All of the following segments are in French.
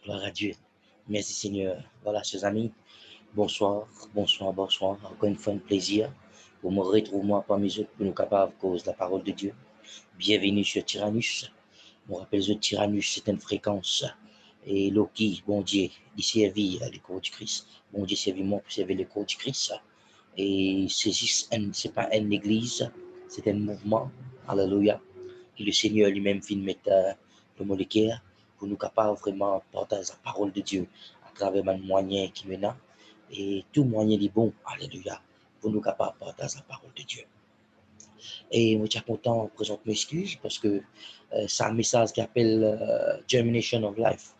Gloire à Dieu. Merci Seigneur. Voilà, chers amis. Bonsoir, bonsoir, bonsoir. Encore une fois, un plaisir pour me retrouver moi parmi eux pour nous capables de cause la parole de Dieu. Bienvenue sur Tyrannus. On rappelle que Tyrannus, c'est une fréquence. Et Loki, bon Dieu, il servit à l'école du Christ. Bon Dieu, servi moi pour servir l'école du Christ. Et c'est pas une église, c'est un mouvement. Alléluia. Que le Seigneur lui-même finit mettre le molécule pour nous capables vraiment partager la parole de Dieu à travers un moyen qui est là. Et tout moyen est bon. Alléluia. Pour nous capables partager la parole de Dieu. Et moi, je suis content, présente mes excuses parce que c'est un message qui appelle Germination of Life,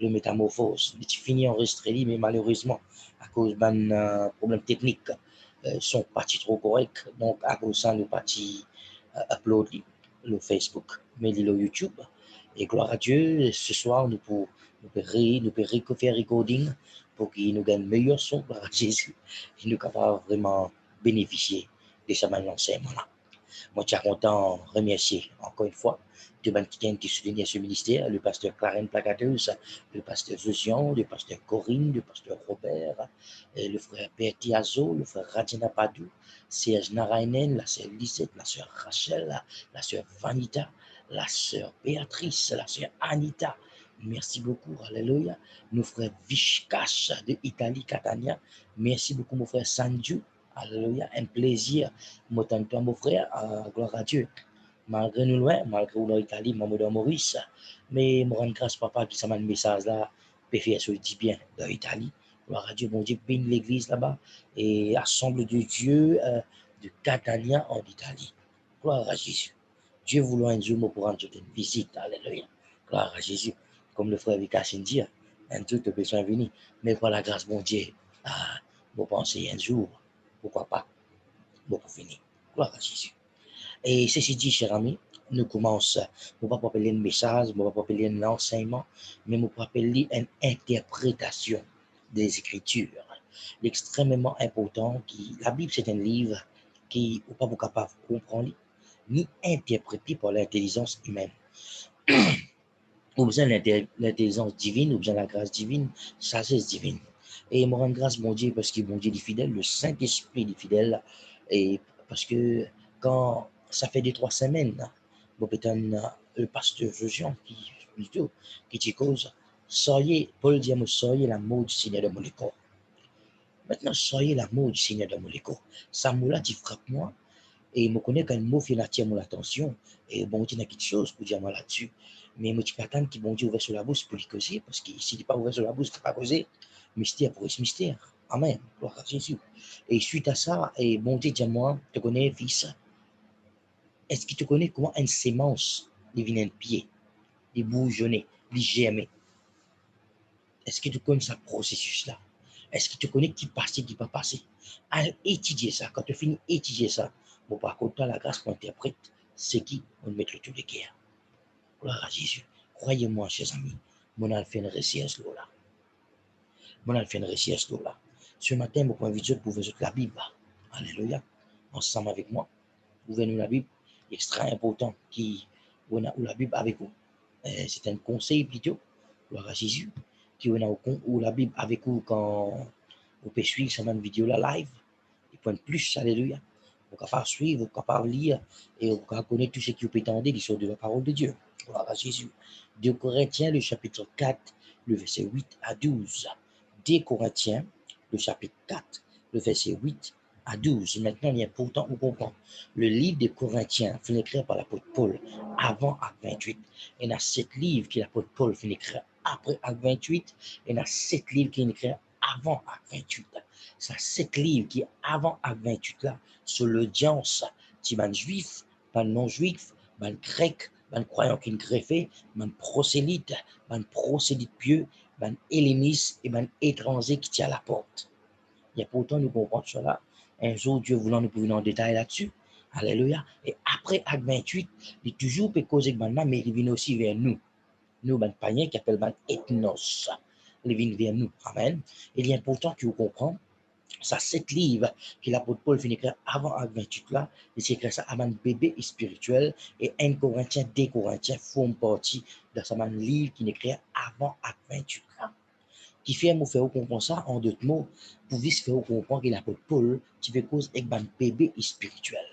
le métamorphose. Il fini enregistré, mais malheureusement, à cause d'un problème technique, sont partis trop corrects. Donc, à cause de ça, nous partis upload le Facebook, mais le YouTube. Et gloire à Dieu, ce soir, nous pouvons faire recording pour qu'il nous gagne meilleur son, gloire à Jésus, et nous capables vraiment bénéficier de ce même enseignement-là. Moi, je suis content de remercier encore une fois de Bantiken qui soutenait ce ministère, le pasteur Clarence Plagateus, le pasteur Josian, le pasteur Corinne, le pasteur Robert, le frère Bertiazo, le frère Radina Padou, Serge Narainen, la sœur Lisette, la sœur Rachel, la sœur Vanita, la sœur Béatrice, la sœur Anita. Merci beaucoup, alléluia. Nos frères Vishkash de Italie, Catania. Merci beaucoup, mon frère Sanju. Alléluia, un plaisir. Moi, toi, mon frère, gloire à Dieu. Malgré nous loin, malgré nous en Italie, moi, dans Maurice, mais je rends grâce, papa, qui s'en un message là, peut faire ce dit bien dans l'Italie. Gloire à Dieu, mon Dieu, bénit l'église là-bas et assemble de Dieu de Catania en Italie. Gloire à Jésus. Dieu voulant un jour pour rendre une visite. Alléluia. Gloire à Jésus. Comme le frère Vicassin dit, un jour, tu as besoin de venir. Mais pour la grâce, mon Dieu, vous pensez un jour, pourquoi pas, vous pour finir. Gloire à Jésus. Et ceci dit, cher ami, nous commençons, nous ne pas appeler un message, nous ne pas appeler un enseignement, mais nous pas appeler une interprétation des Écritures. L'extrêmement important, la Bible c'est un livre qui n'est pas capable de comprendre, ni interpréter par l'intelligence humaine. Ou besoin de l'intelligence divine, ou besoin de la grâce divine, sagesse divine. Et moi, rends grâce, mon Dieu, parce que mon Dieu est fidèle, le Saint-Esprit est fidèle, et parce que quand ça fait 2-3 semaines, bon, peut-être le pasteur Josian qui dit cause, soyez, Paul dit, soyez l'amour du Seigneur de mon corps. Maintenant, soyez l'amour du Seigneur de mon corps. Ça mot-là, tu frappe moi, et je connais qu'un mot qui attire mon attention, et bon, Dieu a quelque chose pour dire moi là-dessus. Mais je peux attendre que bon Dieu ouvre sur la bouche pour lui causer, parce que s'il n'est pas ouvert sur la bouche, il ne peut pas causer. Mystère pour ce mystère. Amen. Gloire à Jésus. Et suite à ça, et bon Dieu dit à moi, tu connais, fils, est-ce que tu connais comment une sémence devient un pied, de bourgeonner, de germer? Est-ce que tu connais ce processus-là? Est-ce que tu connais qui passe, qui pas passer? À étudier ça. Quand tu finis d'étudier ça, bon, par contre, la grâce qu'on interprète, c'est qui on met le tout de guerre. Gloire à Jésus. Croyez-moi, chers amis, mon a fait une recherche là. Mon a fait une recherche là. Ce matin, mon point de vue, pour vous la Bible. Alléluia. Ensemble avec moi. Ouvrez-nous la Bible. Extra important qui ou la Bible avec vous. C'est un conseil plutôt. Gloire à Jésus. Qui ou la Bible avec vous quand vous pouvez suivre cette même vidéo là live. Et point de plus, alléluia. Vous pouvez capable suivre, vous pouvez capable lire et vous pouvez connaître tout ce qui vous peut entendre l'histoire de la parole de Dieu. Gloire à Jésus. 2 Corinthiens, le chapitre 4, le verset 8 à 12. 2 Corinthiens, le chapitre 4, le verset 8 à 12. Maintenant, il est important de comprendre. Le livre des Corinthiens finit écrit par l'apôtre Paul avant Acte 28. Il y a 7 livres que l'apôtre Paul finit écrire après Acte 28. Il y a 7 livres qui sont écrits avant Acte 28. C'est 7 livres qui, avant Acte 28, là, sur l'audience, si man juif, man non-juif, man grec, man croyant qui greffé, man prosélyte pieux, man helléniste et man étranger qui tient à la porte. Et pourtant, nous comprenons cela. Un jour, Dieu voulant nous pouvons en détail là-dessus. Alléluia. Et après Acte 28, il toujours peut causer maintenant, mais il vient aussi vers nous. Nous, ben païens qui appellent ben ethnos. Il vient vers nous. Amen. Il est important que vous compreniez Ça, 7 livres que l'apôtre Paul finit écrire avant Acte 28 là, il s'écrit ça avant un bébé spirituel et 1 Corinthiens, 2 Corinthiens font partie de ce même livre qui écrit avant Acte 28 là. Qui fait nous faire comprendre ça en d'autres mots, pour vite faire comprendre que l'apôtre Paul, qui fait cause avec un bébé spirituel.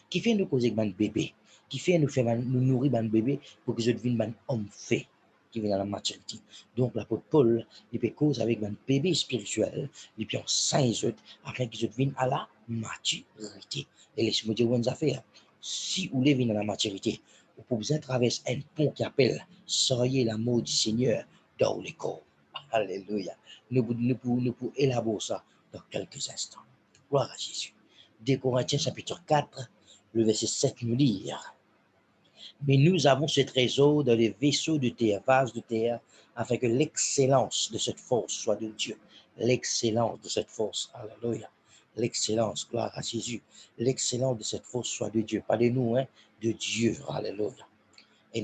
Qui fait nous cause avec un bébé, qui fait nous faire nous nourrir un bébé pour que je devienne un homme fait qui vient dans la maturité. Donc l'apôtre Paul, il fait cause avec un bébé spirituel, et puis en 5 autres, afin que je devienne à la maturité. Et laissez-moi dire une affaire. Si vous voulez venir dans la maturité, vous pouvez besoin traverser un pont qui appelle soyez l'amour du Seigneur dans les corps. Alléluia. Nous pouvons élaborer ça dans quelques instants. Gloire à Jésus. 2 Corinthiens chapitre 4, le verset 7 nous dit, mais nous avons ce trésor dans les vaisseaux de terre, vases de terre, afin que l'excellence de cette force soit de Dieu. L'excellence de cette force, alléluia. L'excellence, gloire à Jésus. L'excellence de cette force soit de Dieu, pas de nous, hein, de Dieu, alléluia. Et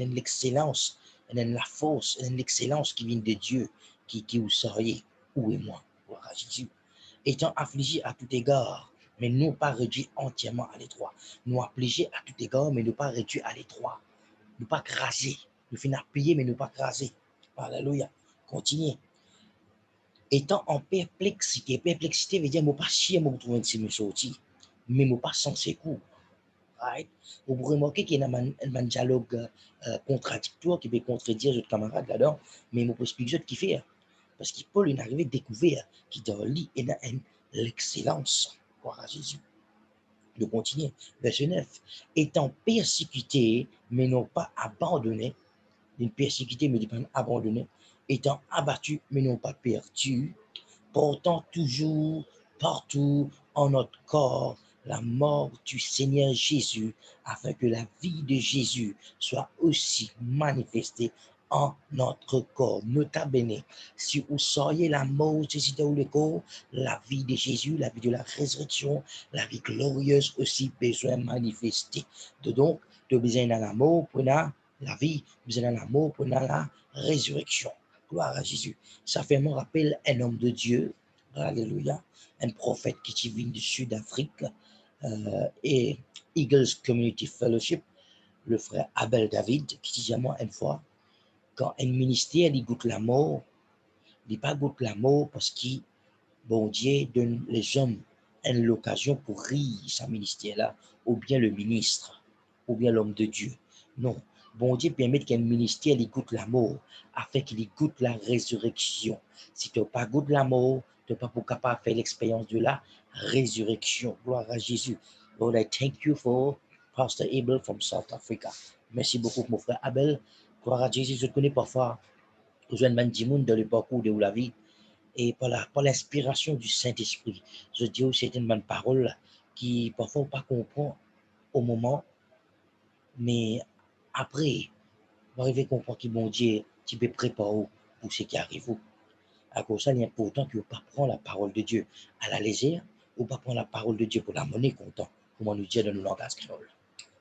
l'excellence, et la force, et l'excellence qui vient de Dieu, qui vous seriez, où et moi, gloire à Jésus. Étant affligés à tout égard, mais non pas réduits entièrement à l'étroit. Nous affligés à tout égard, mais non pas réduits à l'étroit. Nous pas craser. Nous finissons payer, mais nous pas craser. Alléluia. Continuez. Étant en perplexité. Perplexité veut dire, moi pas chier, moi trouver une me sorti, mais moi pas sans secours. Right? Vous pouvez remarquer qu'il y a un dialogue contradictoire qui peut contredire votre camarade là-dedans, mais je peux expliquer ce qu'il fait. Parce que Paul est arrivé à découvrir qu'il dans lui et dans l'excellence. Gloire à Jésus. De continuer. Verset 9. Étant persécuté, mais non pas abandonné. Une persécuté, mais pas abandonné. Étant abattu, mais non pas perdu. Portant toujours, partout, en notre corps, la mort du Seigneur Jésus, afin que la vie de Jésus soit aussi manifestée en notre corps. Nota bene, si vous sauriez la mort de Jésus dans le corps, la vie de Jésus, la vie de la résurrection, la vie glorieuse aussi besoin manifester. Donc, de besoin dans la mort pour la vie, besoin dans la mort pour la résurrection. Gloire à Jésus. Ça fait me rappel un homme de Dieu, alléluia, un prophète qui vient du Sud-Afrique et Eagles Community Fellowship, le frère Abel David, qui dit à moi une fois, quand un ministère il goûte la mort, il pas goûte la mort parce que bon Dieu donne les hommes l'occasion pour rire sa ministère-là, ou bien le ministre, ou bien l'homme de Dieu. Non, bon Dieu permet qu'un ministère il goûte la mort, afin qu'il goûte la résurrection. Si tu n'as pas goûte la mort, tu n'es pas capable de faire l'expérience de la résurrection. Gloire à Jésus. Lord, I thank you for Pastor Abel from South Africa. Merci beaucoup, mon frère Abel. Gloire à Jésus. Je te connais parfois, aux jeunes man dans le parcours de la vie, et par l'inspiration du Saint-Esprit. Je dis aussi c'est une bonne parole qui parfois pas comprend au moment, mais après, on arrive à comprendre que bon Dieu, tu peux préparer pour ce qui arrive. À cause de ça, il est important que vous ne pas prendre la parole de Dieu à la légère, ou pas prendre la parole de Dieu pour la monnaie comptant, comme on nous dit dans le langage créole.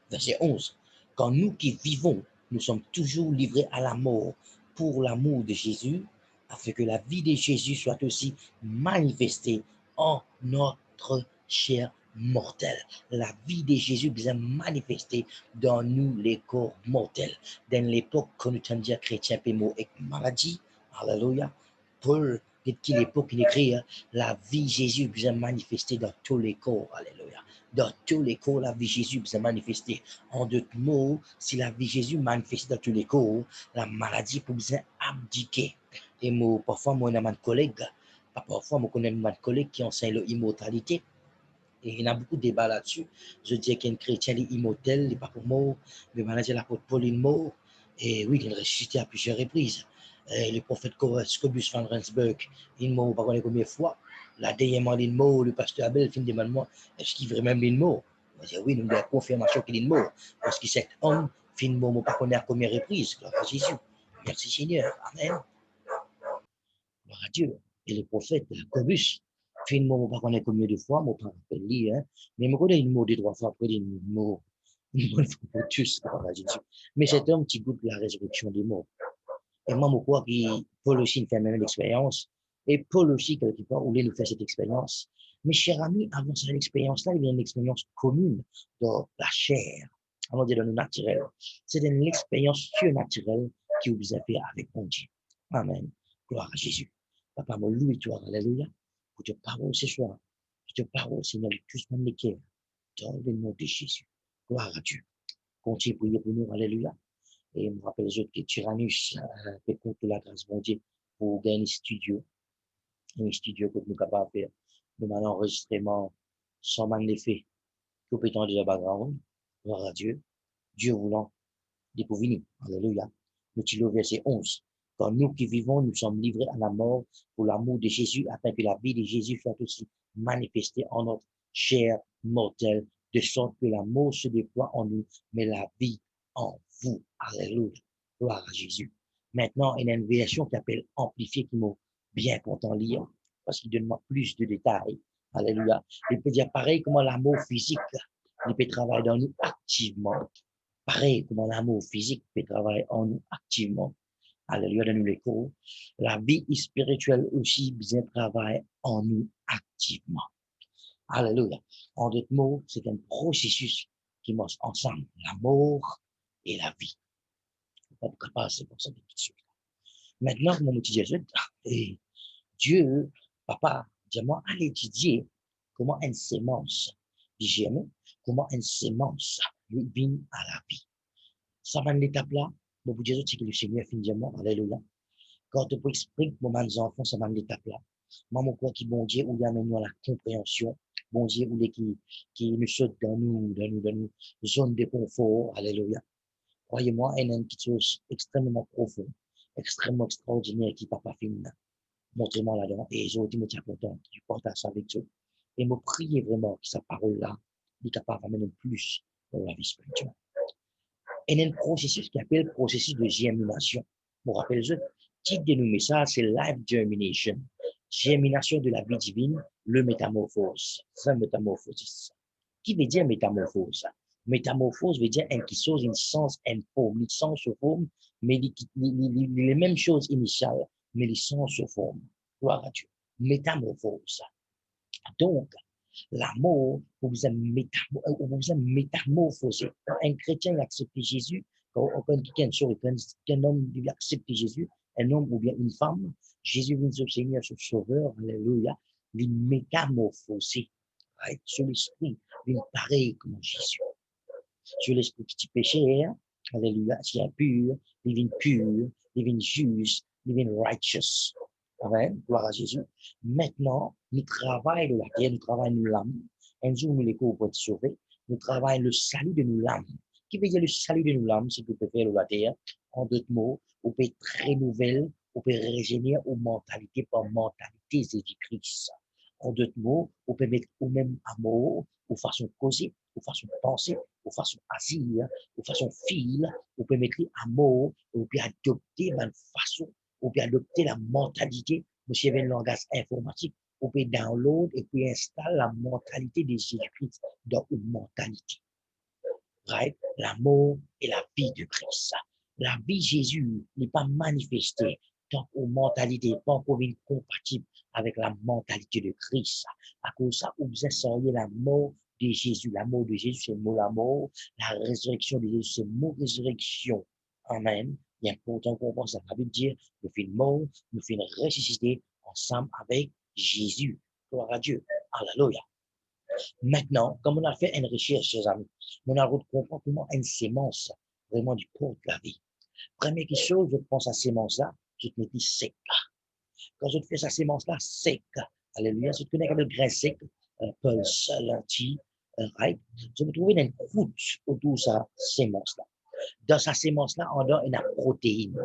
Verset 11. Quand nous qui vivons, nous sommes toujours livrés à la mort pour l'amour de Jésus, afin que la vie de Jésus soit aussi manifestée en notre chair mortelle. La vie de Jésus bien manifestée dans nous, les corps mortels. Dans l'époque, quand nous entendions chrétien et mot avec maladie, alléluia, Paul, depuis l'époque, il écrit, la vie de Jésus bien manifestée dans tous les corps, alléluia. Dans tous les corps, la vie de Jésus s'est manifestée. En d'autres mots, si la vie de Jésus manifeste dans tous les corps, la maladie peut bien abdiquer. Et moi, parfois, moi, j'ai un collègue, parfois, moi, connais un collègue qui enseigne l'immortalité. Et il y a beaucoup de débats là-dessus. Je dis qu'un chrétien est immortel, il n'est pas pour mort, mais malgré l'apôtre Paul est mort. Et oui, il est ressuscité à plusieurs reprises. Et le prophète Scobus van Rensburg, il est mort, pas combien de fois. La dernière il est mort, le pasteur Abel fin demande moi, est-ce qu'il est vraiment mort? On dit oui, nous avons la confirmation qu'il est mort. Parce que cet homme fin mort, pas connaître à combien de reprises. Gloire à Jésus. Merci Seigneur. Amen. Gloire à Dieu. Et le prophète Scobus, finalement, je ne sais pas combien de fois, je ne me rappelle pas, hein, mais je connais une mot de 3 fois après une mot, une bonne fois pour tous, gloire à Jésus. Mais cet homme qui goûte la résurrection des morts. Et moi, je crois que Paul aussi fait la même expérience. Et Paul aussi, quelque part, voulait nous faire cette expérience. Mes chers amis, avant cette expérience-là, il y a une expérience commune dans la chair, on dit dans le naturel. C'est une expérience surnaturelle qui vous a fait avec mon Dieu. Amen. Gloire à Jésus. Papa, moi, louis toi, alléluia, pour te parole ce soir. Je te parole, Seigneur, de tous mes cœurs, dans le nom de Jésus. Gloire à Dieu. Continuez à prier pour nous, alléluia. Et je me rappelle les autres que Tyrannus fait compte de la grâce de mon Dieu pour gagner un studio que nous sommes capables de faire. Nous allons enregistrement sans mal effet, tout étant de background. Gloire à Dieu. Dieu voulant, découvrir. Alléluia. Le tirons au verset 11. Quand nous qui vivons, nous sommes livrés à la mort pour l'amour de Jésus, afin que la vie de Jésus soit aussi manifestée en notre chair mortelle, de sorte que la mort se déploie en nous, mais la vie en vous. Alléluia. Gloire à Jésus. Maintenant, il y a une version qui appelle amplifié qui m'a bien content lire, parce qu'il donne plus de détails. Alléluia. Il peut dire pareil comment l'amour physique, il peut travailler dans nous activement. Pareil comme l'amour physique peut travailler en nous activement. Alléluia, donne-nous les cours. La vie spirituelle aussi bien travaille en nous activement. Alléluia. En d'autres mots, c'est un processus qui marche ensemble. L'amour et la vie. On n'est pas capable, c'est pour ça que tout maintenant, mon petit Jésus, et Dieu, papa, dis-moi, allez étudier comment une sémence, dis-moi, comment une sémence vient à la vie. Ça va l'étape là, bon, pour Jésus, c'est que le Seigneur finit diamant, alléluia. Quand tu peux exprimer, mon enfants, ça va l'étape là. Maman, quoi qui, bon Dieu, où il y a maintenant la compréhension, bon Dieu, où il qui nous saute dans nous, zone de confort, alléluia. Croyez-moi, il y a une petite chose extrêmement profonde, extrêmement extraordinaire qui papa fait là. Montrez-moi là-dedans, et j'ai dit, me tiens content, je partage ça avec toi. Et me prier vraiment que sa parole là, est capable d'amener plus dans la vie spirituelle. Et il y a un processus qui appelle le processus de germination. Vous rappelez-vous, le titre de nos messages, c'est Life Germination. Germination de la vie divine, le métamorphose. C'est métamorphosis. Qui veut dire métamorphose? Métamorphose veut dire une chose, une sens, une forme, une sens sur forme, mais les mêmes choses initiales, mais les sens sur forme. Gloire à Dieu. Métamorphose. Donc, l'amour vous a métamorphosé. Quand un chrétien accepte Jésus, quand qu'un homme lui accepte Jésus, un homme ou bien une femme, Jésus vient au Seigneur, son sauveur, alléluia, lui métamorphosé. Right? Sur l'esprit, lui pareil comme Jésus. Sur l'esprit qui péchait, alléluia, c'est impur, divine pur, divine juste, divine righteous. Amen. Gloire à Jésus. Maintenant, nous travaillons la terre, nous travaillons l'âme. Un jour, nous les cours pour être sauvés. Nous travaillons le salut de nous l'âme. Qui veut dire le salut de nous l'âme, c'est que vous pouvez faire la terre. En d'autres mots, vous pouvez être très nouvelle, vous pouvez régénérer aux mentalités par mentalité Jésus-Christ. En d'autres mots, vous pouvez mettre au même amour, aux façons de causer, aux façons de penser, aux façons d'agir, aux façons de fil, vous pouvez mettre amour, vous pouvez adopter une façon, vous pouvez adopter la mentalité, monsieur avez un langage informatique, vous pouvez download et puis installer la mentalité de Jésus-Christ dans une mentalité. Right? L'amour et la vie de Christ. La vie de Jésus n'est pas manifestée tant qu'aux mentalités, pas qu'on est compatible avec la mentalité de Christ. À cause de ça, vous essayez l'amour de Jésus. L'amour de Jésus, c'est le mot l'amour. La résurrection de Jésus, c'est le mot résurrection. Amen. Il est important qu'on pense à la Bible dire, nous faisons mort, nous faisons ressusciter ensemble avec Jésus. Gloire à Dieu. Alléluia. Maintenant, comme on a fait une recherche, chers amis, on a compris comment une sémence vraiment du porte la vie. Première chose, je prends sa sémence-là, je te mets sec. Quand je te fais sa sémence-là, sec. Alléluia. Si tu connais le grain sec, pulse, lentilles, right? Je vais trouver une croûte autour de sa sémence-là. Dans sa sémence-là, on a une protéine.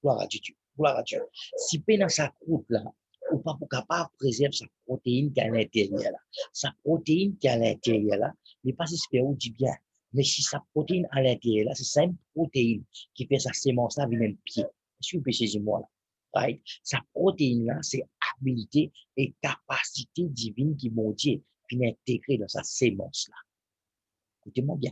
Gloire à Dieu. Gloire à Dieu. Si pas dans sa croûte-là, ou pas pour capable de préserver sa protéine qui est à l'intérieur là. Sa protéine qui est à l'intérieur là, n'est pas si c'est du bien. Mais si sa protéine à l'intérieur là, c'est sa protéine qui fait sa sémence là, même pied. Est-ce que vous pouvez saisir moi là? Right? Sa protéine là, c'est habilité et capacité divine qui vont dire, qui est intégrée dans sa sémence là. Écoutez-moi bien.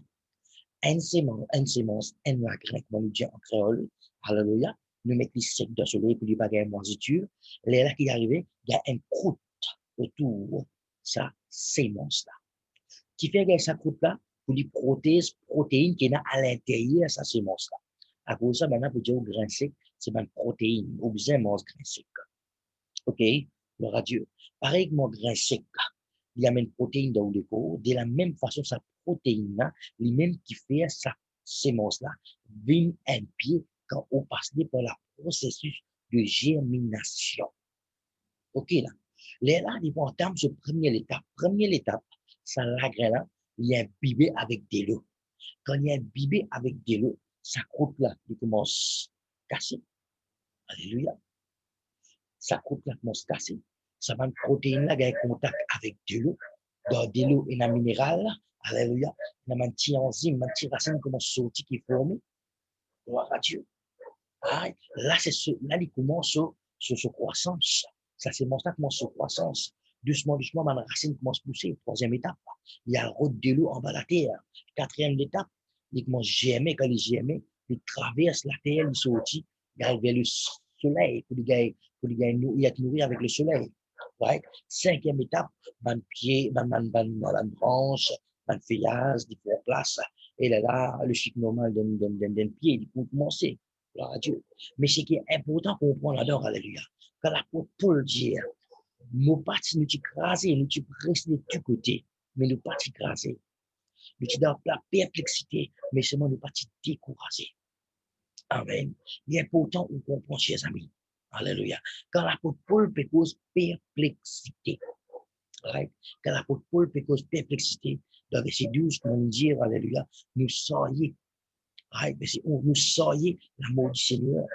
Une sémence, un la grec, on nous dit en créole, alléluia, nous mettons les secs dans le soleil pour lui pas gagner moisiture. Là qui est arrivé, il y a une croûte autour, ça, sémence-là. Qui fait que sa croûte-là, pour les protéines qui est à l'intérieur de sa sémence-là. À cause de ça, maintenant, pour dire au grain sec, c'est une protéine, au besoin de manger grain sec. OK? Le radieux. Pareil que mon grain sec, il y a une protéine dans le corps. De la même façon, sa protéine-là, les mêmes qui fait sa sémence-là, vient un pied quand on passe par le processus de germination. OK, là. Là, il faut entendre ce première étape. Première étape, ça, la graine là, il est imbibé avec de l'eau. Quand il est imbibé avec de l'eau, sa croûte-là, il commence à casser. Alléluia. Sa croûte-là commence à casser. Ça va une protéine là, qui a contact avec de l'eau. Dans de l'eau, il y a un minéral. Alléluia. Il y a un petit enzyme, un petit racine qui commence à sortir, qui est formé. Gloire à Dieu. Ah, là, là, il commence sur croissance. Ça, c'est mon stade commence sur croissance. Doucement, doucement, ma racine commence à pousser. Troisième étape, il y a le route de l'eau en bas de la terre. Quatrième étape, il commence à germer. Quand il germe, il traverse la terre, il sortit, il arrive vers le soleil, pour il nourrir avec le soleil. Right? Cinquième étape, ban pied, ban branche, ban feuillage, différentes places. Et là, le cycle normal d'un pied, il peut commencer. Gloire à Dieu. Mais ce qui est important qu'on comprend là-dedans, alléluia, quand l'apôtre Paul dit, nous pas nous écraser, nous rester de tout côté, mais nous pas écraser. Nous dans la perplexité, mais seulement nous pas décourager. Amen. Il est important qu'on comprend, chers amis. Alléluia. Quand l'apôtre Paul peut cause perplexité, right? Quand l'apôtre Paul peut cause perplexité, dans verset 12, nous dit, alléluia, nous soyez nous soyez l'amour du Seigneur.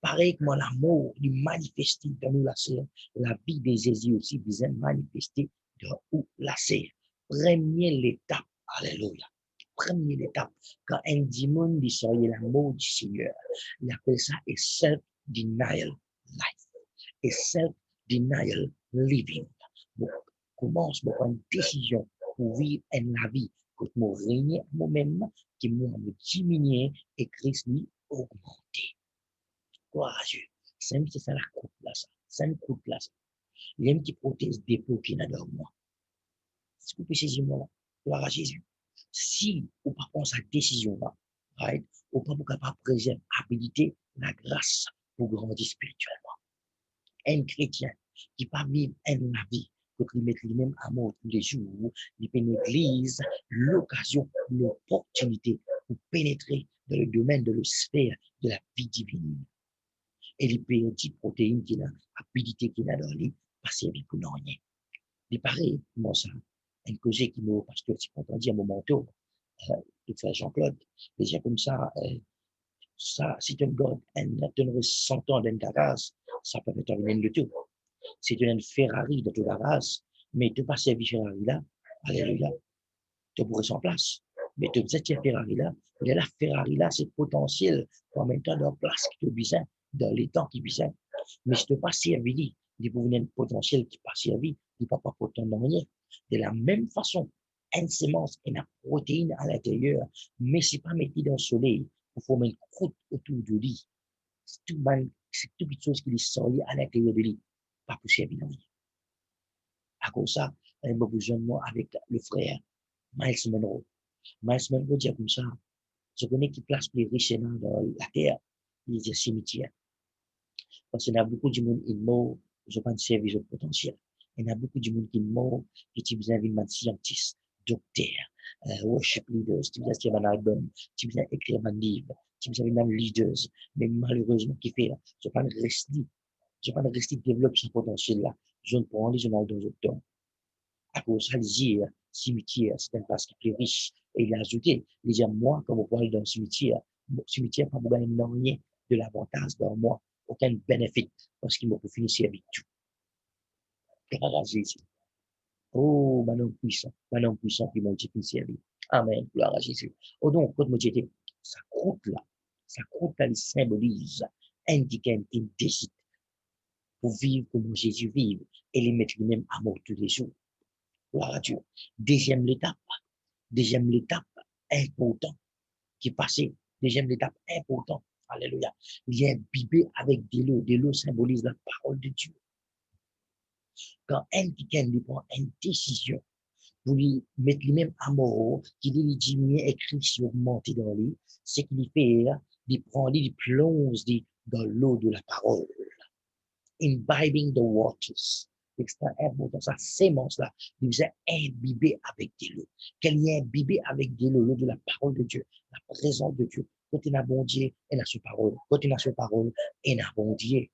Pareil que l'amour du manifesté dans nous la vie des Jésus aussi vient manifester dans nous la serre. Première étape, alléluia. Première étape, quand un démon dit soyez l'amour du Seigneur, il appelle ça a self-denial life, a self-denial living. Donc, commence à prendre une décision pour vivre la vie, pour me régner moi-même, qui m'a diminué et Christ lui augmenté. Gloire à Dieu. C'est ça la coupe là, ça. C'est une coupe là, ça. Il y a une petite prothèse dépôt qui n'a dans moi. Est-ce que vous pouvez saisir moi là? Gloire à Jésus. Si vous ne prenez cette décision là, right, vous ne pouvez pas préserver habiliter la grâce pour grandir spirituellement. Un chrétien qui ne peut pas vivre la vie, que lui mettre lui-même à mort tous les jours, il peut l'église, l'occasion, l'opportunité pour pénétrer dans le domaine de la sphère de la vie divine. Et il peut une petite protéine qui a, habilité qu'il a dans lui, pas servir pour rien. Il paraît, moi, ça, un cause qui m'a, parce que si on entend dire à mon mentor, le frère Jean-Claude, déjà comme ça, si tu as 100 ans dans ta race, ça peut être une de tout. Si tu as une Ferrari dans ta race, mais tu pas servi Ferrari là, alléluia, tu pourrais sans place. Mais tu cette Ferrari là, et la Ferrari là, c'est potentiel en même temps dans la place qui te besoin, dans les temps qui besoin. Mais si tu pas servi, il peut venir un potentiel qui pas servi, il ne peut pas pourtant dans rien. De la même façon, une sémence, une protéine à l'intérieur, mais c'est pas mettre dans le soleil pour former une croûte autour de lui. C'est toute chose qui est sortie à l'intérieur de lui, pas pour servir dans rien. À cause de ça, il m'a besoin de moi avec le frère Miles Monroe. Miles Monroe dit comme ça, je connais qui place les riches dans la terre, il dit cimetière. Parce qu'il y a beaucoup de monde qui meurt, je pas de service au potentiel. Il y a beaucoup de monde qui meurt, qui ont besoin de scientiste, docteur, worship leaders, qui ont besoin d'un album, qui ont besoin d'écrire un livre, qui ont besoin d'un leaders. Mais malheureusement, qui fait, je pas de rester développer ce potentiel là. Je ne prends pas, je n'ai dans autre temps. À cause de dire, cimetière, c'est un place qui est riche. Et il a ajouté, il dit, moi, quand vous parlez d'un cimetière, le cimetière, pas vous gagnez rien de l'avantage dans moi, aucun bénéfice, parce qu'il m'a fini avec tout. Gloire à Jésus. Oh, mon puissant qui m'a dit servi. Amen, gloire à Jésus. Oh, donc, quand moi j'étais, sa croûte là, elle symbolise, indique une décide pour vivre comme Jésus vive et les mettre lui-même à mort tous les jours. Gloire à Dieu. Deuxième étape importante qui est passée. Deuxième étape importante. Alléluia. Il est imbibé avec de l'eau. De l'eau symbolise la parole de Dieu. Quand un week-end, il prend une décision pour lui mettre lui-même amoureux, qu'il lui dit, écrit sur monter dans lui, c'est qu'il fait, il prend, il plonge dans l'eau de la parole. Imbibing the waters. C'est extrêmement important. Sa sémence-là, il vous est imbibé avec de l'eau. Qu'elle est imbibée avec de l'eau de la parole de Dieu, la présence de Dieu. Quand il a bon Dieu, il a sa parole. Quand il a sa parole, il a bon Dieu.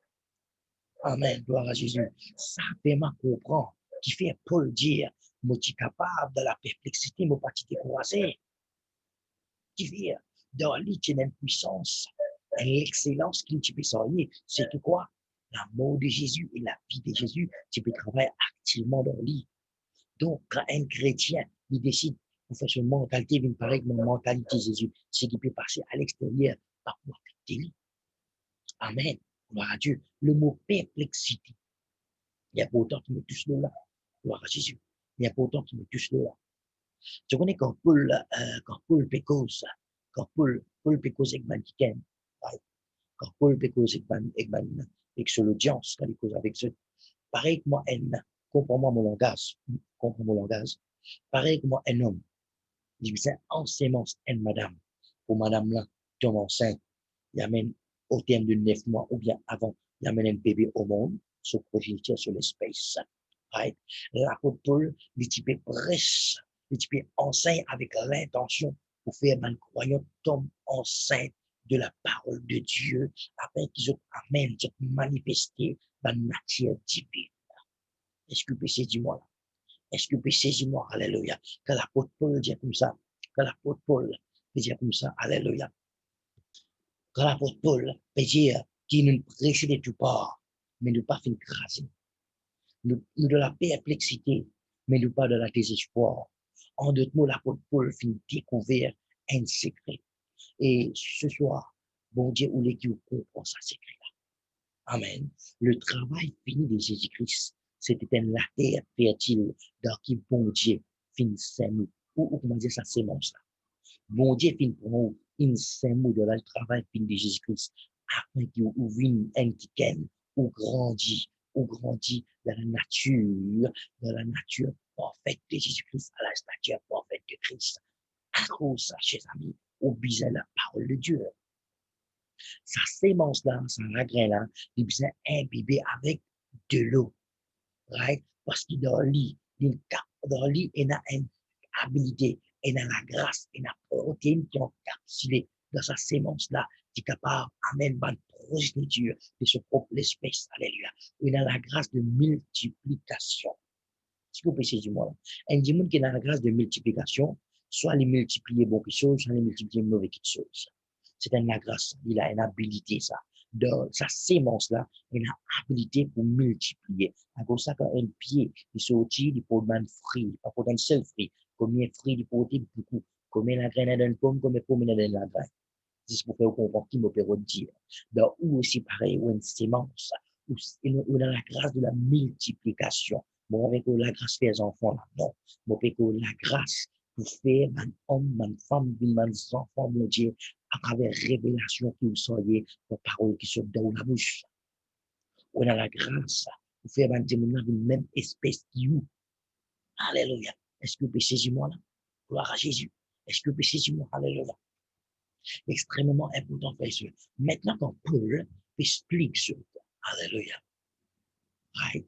Amen. Gloire à Jésus. Ça fait ma comprendre. Qui fait Paul dire, moi, tu es capable de la perplexité, moi, pas te décourager. Qui fait, dans l'itinéraire puissance, l'excellence qu'il tu peux soigner, c'est que quoi? L'amour de Jésus et la vie de Jésus, tu peux travailler activement dans lui. Donc, quand un chrétien, il décide de faire son mentalité, il me paraît que mon mentalité de Jésus, c'est qu'il peut passer à l'extérieur par pouvoir affecter lui. Amen. Gloire à Dieu. Le mot perplexité, il y a pourtant qui me touche là. Gloire à Jésus. Il y a pourtant qui me touche là. Tu connais quand Paul pécose, Paul pécose avec Manicaine, quand Paul pécose avec son audience, quand il cause avec ce, pareil que moi, comprends-moi mon langage, comprends mon langage, pareil que moi, un homme, il dit, c'est en sémence, madame, pour madame là, tombe enceinte, il amène au terme de 9 mois ou bien avant, il amène un bébé au monde, se progéniture sur l'espace. Right? L'apôtre Paul, il type prêche, il type enseigne avec l'intention pour faire un croyant tombe enceinte de la parole de Dieu afin qu'ils amènent, manifester la nature divine. Est-ce que vous pouvez saisir moi là? Est-ce que vous pouvez saisir moi? Alléluia. Quand l'apôtre Paul dit comme ça, quand l'apôtre Paul dit comme ça, alléluia. Quand l'apôtre Paul peut dire qu'il nous prêche de tout part, mais ne pas faire craser. Nous de la perplexité, mais nous pas de la désespoir. En d'autres mots, l'apôtre Paul finit découvrir un secret. Et ce soir, bon Dieu, ou l'équipe comprend ce secret-là. Amen. Le travail fini de Jésus-Christ, c'était la terre fertile dans qui bon Dieu finit s'aimer. Ou comment dire ça, sémence là. Bon Dieu finit pour nous une s'aimer de la travail fini de Jésus-Christ afin qu'il ouvre un ticket ou grandit dans la nature parfaite de Jésus-Christ, à la nature parfaite de Christ. À cause ça, chers amis, obéissez la parole de Dieu. Sa sémence-là, sa grain-là, il besoin imbibé avec de l'eau, right? Parce qu'il dans lui, il a une habilité, il a la grâce, il a la protéine qui ont encapsulé dans sa sémence-là, qui est capable d'amener une progéniture de son propre espèce. Alléluia. Il a la grâce de multiplication. Si vous pouvez saisir moi là. Un démon qui a la grâce de multiplication, soit les multiplier beaucoup de choses, soit les multiplier mauvaises choses. C'est une grâce, il a une habilité, ça. Dans sa sémence-là, il a une habilité pour multiplier. Comme ça, quand un pied, il sortit, il peut être fruit, pas pour un seul fruit. Combien de fruits il peut être beaucoup. Combien la graine d'une pomme, combien de pommes dans la graine. C'est pour faire comprendre qui me peut dire. Dans où aussi pareil, ou une sémence, où on a la grâce de la multiplication. Bon, avec la grâce des enfants, là, non. Bon, avec la grâce pour faire un homme, une femme, un enfant, mon Dieu, à travers révélation que vous soyez, vos paroles qui sont dans la bouche. On a la grâce pour faire un démon d'une même espèce qui vous. Alléluia. Est-ce que vous pouvez saisir moi là? Gloire à Jésus. Est-ce que vous pouvez saisir moi? Alléluia. Extrêmement important, frère et maintenant, quand Paul explique ce alléluia, right?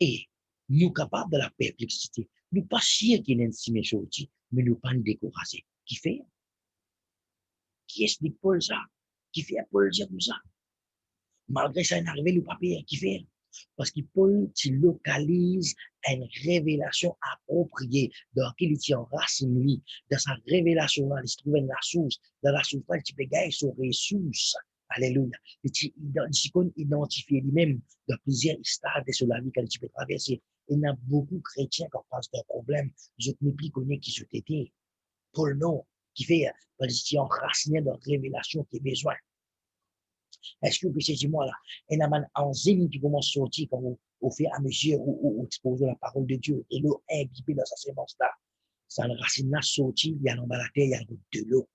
Et nous capables de la perplexité, nous pas chier qu'il y a une si méchante, mais nous pas nous décourager. Qui fait? Qui explique Paul ça? Qui fait Paul dire comme ça? Malgré ça, il est arrivé le papier. Qui fait? Parce que Paul, tu localise une révélation appropriée dans laquelle il tient racine lui. Dans sa révélation, il se trouve la source. Dans la source, il peut gagner son ressource. Alléluia. Il identifie lui-même dans plusieurs stades de la vie qu'il peut traverser. Il y a beaucoup de chrétiens qui passent d'un problème. Je ne plus connais qui je t'étais. Paul, non. Qui fait, parce qu'il est enraciné dans la révélation qui est besoin. Est-ce que vous pouvez dire moi là, il y a un enzyme qui commence à sortir quand vous faites à mesure où exposez la parole de Dieu et l'eau est imbibée dans sa sémence là. Ça racine là sorti, il y a dans la terre, il y a de l'eau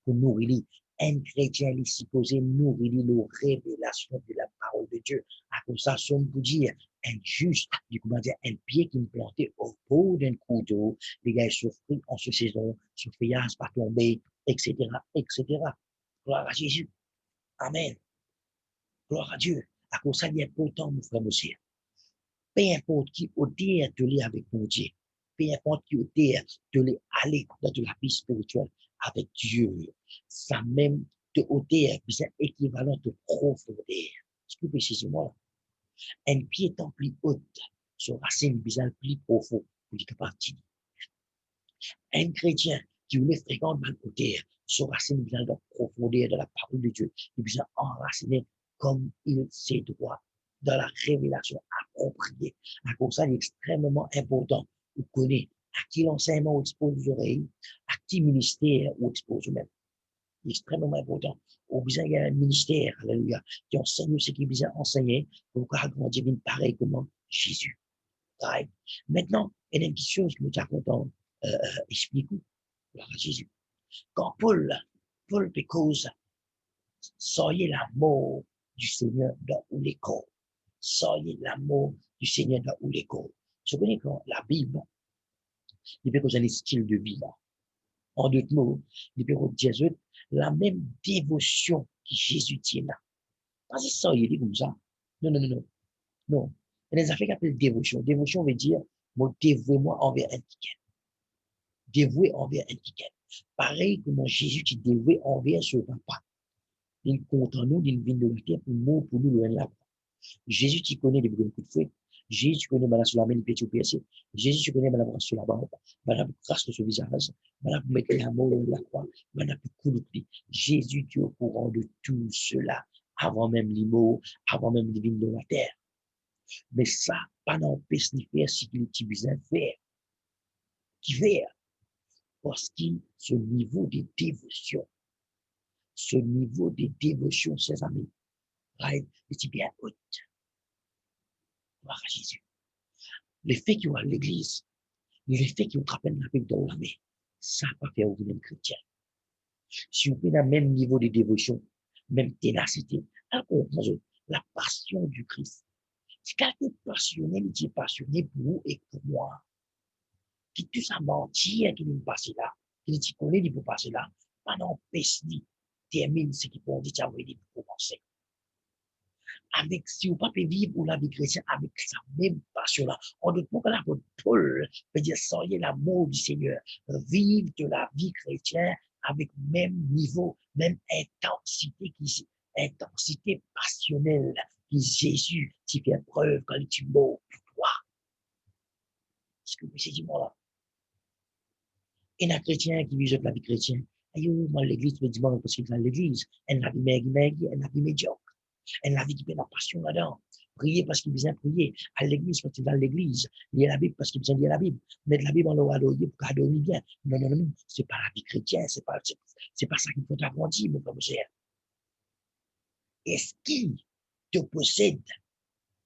pour nourrir, Un chrétien est supposé nourrir nos révélations de la parole de Dieu. À cause de ça, sommes pour dire, un juste, comment dire, un pied qui me plantait au bout d'un couteau, les gars souffrent en ce saison, souffrance pas tomber, etc., etc. Gloire à Jésus. Amen. Gloire à Dieu. À cause de ça, il est important, mon frère, monsieur. Peu importe qui odeur de aller avec mon Dieu. Peu importe qui odeur de aller dans la vie spirituelle avec Dieu. Ça même de odeur, c'est équivalent de profondeur. Ce que précisément, un pied étant plus haute, son racine bizarre plus profond pour être capable de un chrétien qui voulait fréquenter le côté, son racine bizarre dans la profondeur de la parole de Dieu, il besoin enraciné comme il s'est droit dans la révélation appropriée. À cause ça, il est extrêmement important de connaître à qui l'enseignement expose aux oreilles, à qui ministère ou expose vous-même. C'est extrêmement important. Au besoin, il y a un ministère, alléluia, qui enseigne ce qui est besoin enseigner pour grandir une pareille comme Jésus. Right? Maintenant, il y a une petite chose que nous avons content expliquer. Gloire à Jésus. Quand Paul cause, soyez l'amour du Seigneur dans où les corps. Soyez l'amour du Seigneur dans où les corps. Je connais quand la Bible, il peut causer un style de vie là. En d'autres mots, il peut dire la même dévotion que Jésus tient là. Pas ça, il dit comme ça. Non, non, non, non. Non. Il y a des affaires qui appellent dévotion. Dévotion veut dire, moi, dévouez-moi envers un ticket. Dévoué envers un ticket. Pareil comme Jésus qui dévoué envers ce papa. Il compte en nous, il vient de la terre pour nous, loin de la croix. Jésus, tu connais les coups de fouet. Jésus, tu connais madame sur la main, il peut tout percer. Jésus, tu connais madame sur la barbe. Madame grâce de ce visage. Madame mettre l'amour de la croix. Madame couler. Jésus, tu es au courant de tout cela. Avant même l'immo, avant même les vignes de la terre. Mais ça, pas n'empêche ni faire ce qu'il est besoin de faire. Qui fait? Parce que ce niveau de dévotion, ses amis, est bien haute. Gloire à Jésus. Les faits qui ont à l'église, les faits qui ont trappé la Bible dans la main, ça va faire ouvrir un chrétien. Si vous prenez le même niveau de dévotion, même ténacité, alors la passion du Christ. Si quelqu'un est passionné, il est passionné pour vous et pour moi. Qui tout ça mentir, qui nous passe là, qui dit qu'on est pour passer là, pas n'empêche ni termine ce qui peut dire, ça veut dire pour commencer. Avec, si vous pas vivre ou la vie chrétienne avec sa même passion-là, en d'autres mots, que l'apôtre Paul veut dire, soyez l'amour du Seigneur, vivre de la vie chrétienne avec même niveau, même intensité passionnelle que Jésus qui fait preuve quand il est mort pour toi. Ce que vous savez, moi, et la chrétien qui vit de la vie chrétienne, moi, l'église, le dimanche, parce qu'il est dans l'église, elle a vie maggie, elle a vie médiocre. Elle a vie qui fait la passion là-dedans. Prier parce qu'il vient prier. À l'église, parce qu'il est dans l'église. Lire la Bible parce qu'il vient lire la Bible. Mettre la Bible en l'eau pour qu'elle dorme bien. Non, non, non, non. C'est pas la vie chrétienne. C'est pas ça qu'il faut agrandir, mon frère, cher. Est-ce qu'il te possède?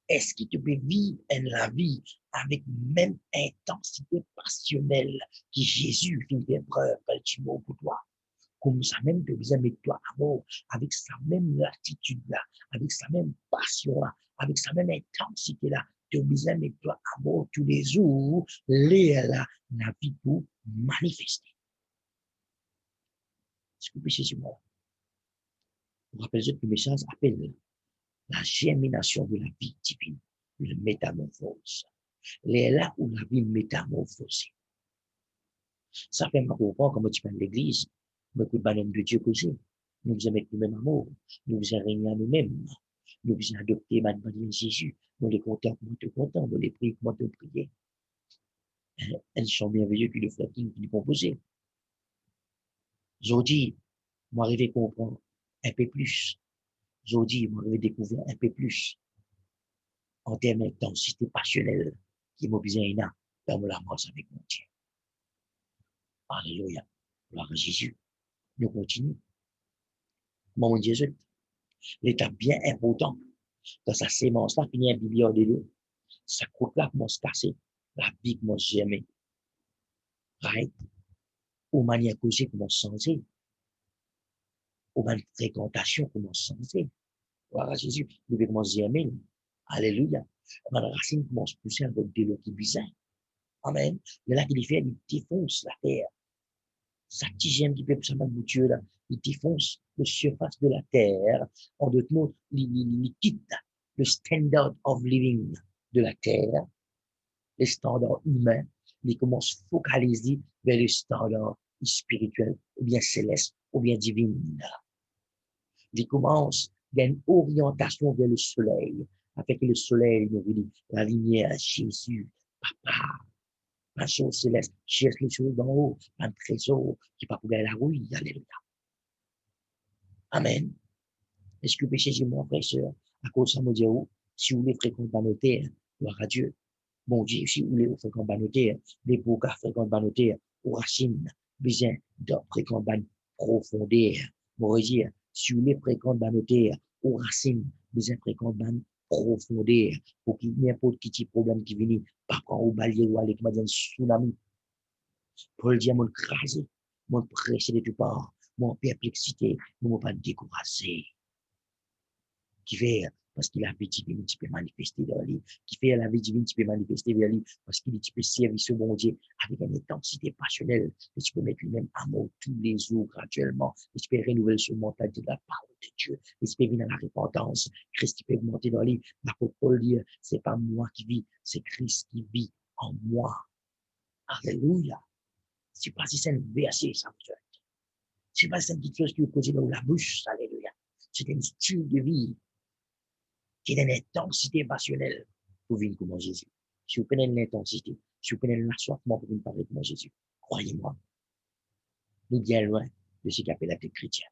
Est-ce qu'il te peut vivre la vie avec même intensité passionnelle que Jésus fait preuve quand tu mort pour toi? Comme ça même, tu besoin mettre toi à mort, avec sa même attitude-là, avec sa même passion-là, avec sa même intensité-là, tu besoin mettre toi à mort tous les jours, là, la vie pour manifester. Ce que c'est sur moi. Vous rappelez que le message appelle la germination de la vie divine, le métamorphose. Les là où la vie métamorphose. Ça fait ma comprendre comment tu parles de l'église, mais que le de Dieu aussi. Nous vous mettre nous-mêmes amour, nous vous régner à nous-mêmes, nous vous adopter maintenant Jésus, nous les contents, nous te contents, nous les prions, comment te prier. Elles sont merveilleux que le frère qui nous composait. Aujourd'hui, moi, arrivé à comprendre un peu plus. Aujourd'hui, moi, arrivé à découvrir un peu plus en termes d'intensité passionnelle qui m'a besoin dans la mort avec mon Dieu. Alléluia. Gloire à Jésus. Nous continuons. Mon Jésus, l'étape bien important, dans sa sémence-là, finit un biblion de l'eau, sa croûte-là commence à casser, la vie commence à germer. Right? Ou manière causée commence à changer. ou une fréquentation commence à changer. Voilà, Jésus, il veut commencer à aimer. Alléluia. La racine commence à pousser avec de l'eau qui bizarre. Amen. Mais là, qu'il fait, il défonce la terre. Sa tigème qui peut ça de Dieu là, il défonce le surface de la terre. En d'autres mots, il quitte le standard of living de la terre, les standards humains, il commence à focaliser vers les standards spirituels, ou bien célestes, ou bien divines. Il commence à une orientation vers le soleil, afin que le soleil nous dit la lumière, Jésus, Papa, la chose céleste, cherche les choses d'en haut, un trésor qui va pouvoir la rouille, alléluia. Amen. Est-ce que péché, j'ai mon frère, sœur, à cause de ça, me dire, si vous voulez fréquenter nos terres, gloire à Dieu. Bon Dieu, si vous voulez fréquenter nos terres, les boucas fréquenter nos terres, aux racines, besoin de fréquenter profondeur. Bon dire, si vous voulez fréquenter nos terres, aux racines, besoin de fréquenter profondeur, pour qu'il n'importe quel problème qui vient, pas prendre au balier ou aller, comme un tsunami, pour le dire, mon crasé, mon pressé de tout part, mon perplexité, mon pas découragé qui fait parce qu'il a vie divine qui peut manifester dans lui, qui fait la vie divine qui peut manifester vers lui, parce qu'il peut servir ce bon Dieu avec une intensité passionnelle, et tu peux mettre lui-même amour tous les jours graduellement, et tu peux renouveler ce mental de la parole de Dieu, et tu peux venir à la repentance, Christ peut monter dans lui, l'apôtre Paul dit, c'est pas moi qui vis, c'est Christ qui vit en moi. Alléluia. C'est pas si c'est un verset, ça vous dit. C'est pas une petite chose qui vous pose dans la bouche, alléluia. C'est un style de vie qui est une intensité passionnelle pour vivre comme Jésus. Si vous prenez l'intensité, si vous prenez l'assoiffement pour vivre pareil comme Jésus, croyez-moi, nous bien loin de ce qu'appelle la chrétien.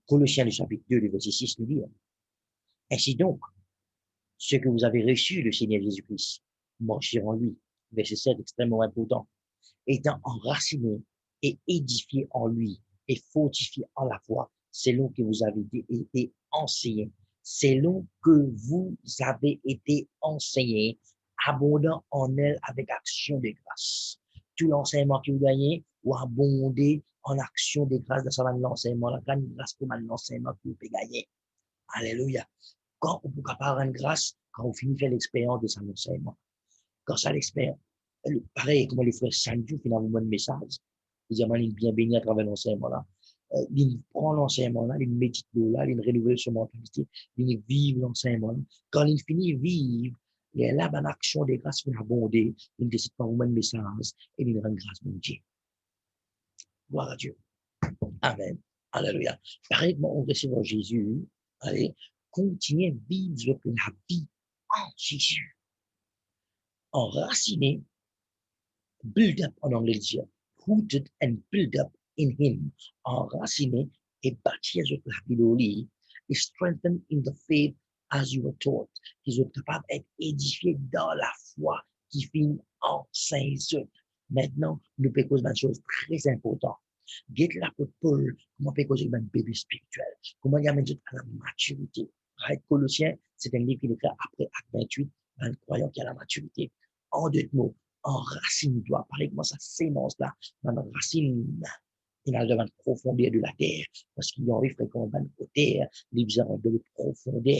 Colossiens, le chapitre 2, le verset 6 nous dit, ainsi donc, ce que vous avez reçu le Seigneur Jésus-Christ, marchez en lui. Verset 7, extrêmement important. Étant enraciné et édifié en lui et fortifié en la foi, selon que vous avez été enseigné, selon que vous avez été enseigné, abondant en elle avec action de grâce. Tout l'enseignement que vous gagnez, ou abonder en action de grâce dans ce l'enseignement, la grande grâce pour l'enseignement que vous pouvez gagner. Alléluia. Quand vous pouvez rendre grâce, quand vous finissez l'expérience de son enseignement, quand ça l'expérience, pareil, comme les frères Sanju, finalement, un message, ils ont bien béni à travers l'enseignement là. Ils prennent l'enseignement là, ils méditent là, ils renouvellent son mentalité, ils vivent l'enseignement là. Quand ils finissent vivre, il y a là, une action de grâce pour abonder, ils décident par un message et ils rendent grâce à Dieu. Gloire à Dieu. Amen. Alléluia. Pareillement, on recevra Jésus, allez, continuez à vivre la vie en Jésus. Enraciné, build up en anglais, rooted and build up in him, enraciné et bâti sur la vie et strengthened in the faith as you were taught, qu'ils sont capables d'être édifiés dans la foi qui finit en Saint-Jean. Maintenant, nous pouvons causer une chose très importante. Get l'apôtre Paul, comment peut causer un bébé spirituel, comment il amène à la maturité. Colossiens, c'est un livre qui est écrit après Acte 28, un croyant qui a la maturité. En deux mots, enracine-toi, pareil comment ça sémence-là, dans la racine, il a devant la profondeur de la terre, parce qu'il a envie de fréquenter la terre, il a besoin de profondeur.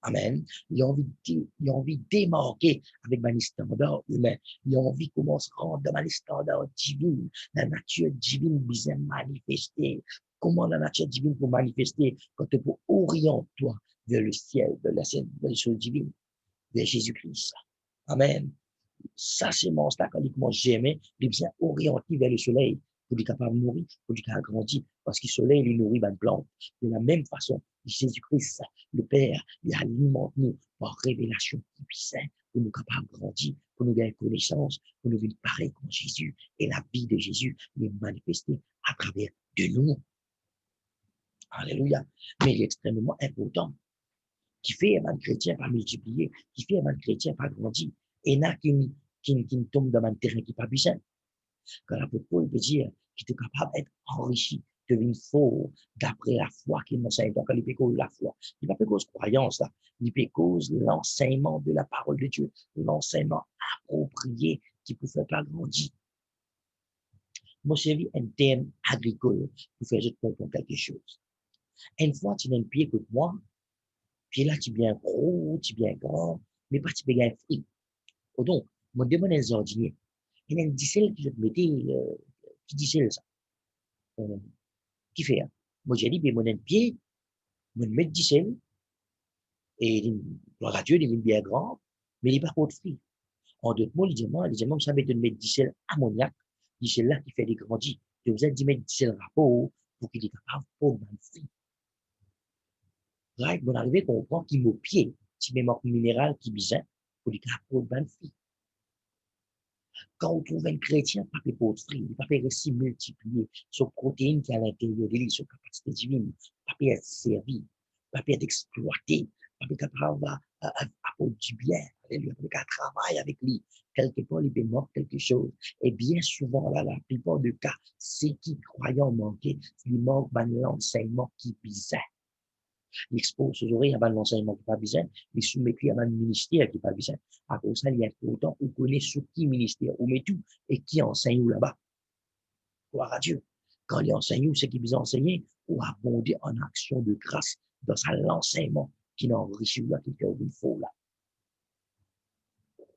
Amen. Il a envie de démarquer avec les standards humains. Il a envie de commencer à rendre dans les standards divins. La nature divine besoin manifester. Comment la nature divine peut manifester quand tu peux orienter toi vers le ciel, vers les choses divines, vers Jésus-Christ. Amen. Ça, c'est mon là quand il commence jamais, il est bien orienté vers le soleil pour être capable de mourir, pour être capable de grandir, parce que le soleil, il nourrit une plante. De la même façon, Jésus-Christ, le Père, il alimente nous par révélation puissante pour nous capables de grandir, pour nous gagner connaissance, pour nous venir pareil comme Jésus. Et la vie de Jésus est manifestée à travers de nous. Alléluia. Mais il est extrêmement important. Qui fait un chrétien pas multiplier, qui fait un chrétien pas grandir. Et là, qui tombe dans un terrain qui n'est pas puissant. Quand l'apôtre Paul peut dire qu'il est capable d'être enrichi, devient fort d'après la foi qu'il enseigne. Donc, il peut cause la foi. Il ne peut pas cause croyance, là. Il peut cause l'enseignement de la parole de Dieu, l'enseignement approprié qui peut faire pas grandir. Moi, servi un terme agricole pour faire comprendre quelque chose. Une fois, tu n'as un pied que moi, puis là, tu es bien gros, tu es bien grand, mais pas tu peux gagner fruit. Donc, mon demande un jardinier. Il y a une dicelle qui je te mettais, qui dicelle ça. Euh, qui fait, hein? Moi, j'ai dit, ben, mon un pied, mon mètre dicelle, et gloire à Dieu, il est bien grand, mais il n'est pas trop de fruit. En d'autres mots, les diamants, ça met de mettre dicelle ammoniaque, dicelle là qui fait des grandis. Tu as besoin d'y mettre dicelle rapport pour qu'il est capable de faire des fruits. Right? Bon, arrivé qu'on comprend qu'il m'a pied, petit mémoire minéral qui bizarre, pour les capable de fruits. Quand on trouve un chrétien, pas fait pour fruits, il pas fait récit multiplier, sur protéines qui est à l'intérieur de lui, sur capacité divine, pas fait être servi, pas fait être exploité, pas fait capable à du bien, alléluia, pas travailler avec lui. Quelque part, il peut manquer quelque chose. Et bien souvent, là, la plupart des cas, c'est qui croyant manquer, il manque l'enseignement qui est bizarre. Il expose ses oreilles avant l'enseignement qui n'est pas besoin, il soumet à un ministère qui n'est pas besoin. À cause de ça, il y a autant, on connaît sur qui ministère, on met tout, et qui enseigne où là-bas. Gloire à Dieu. Quand il enseigne où, c'est qui vous enseigner, ou abonder en action de grâce dans l'enseignement qui n'enrichit là, qui fait une faux là.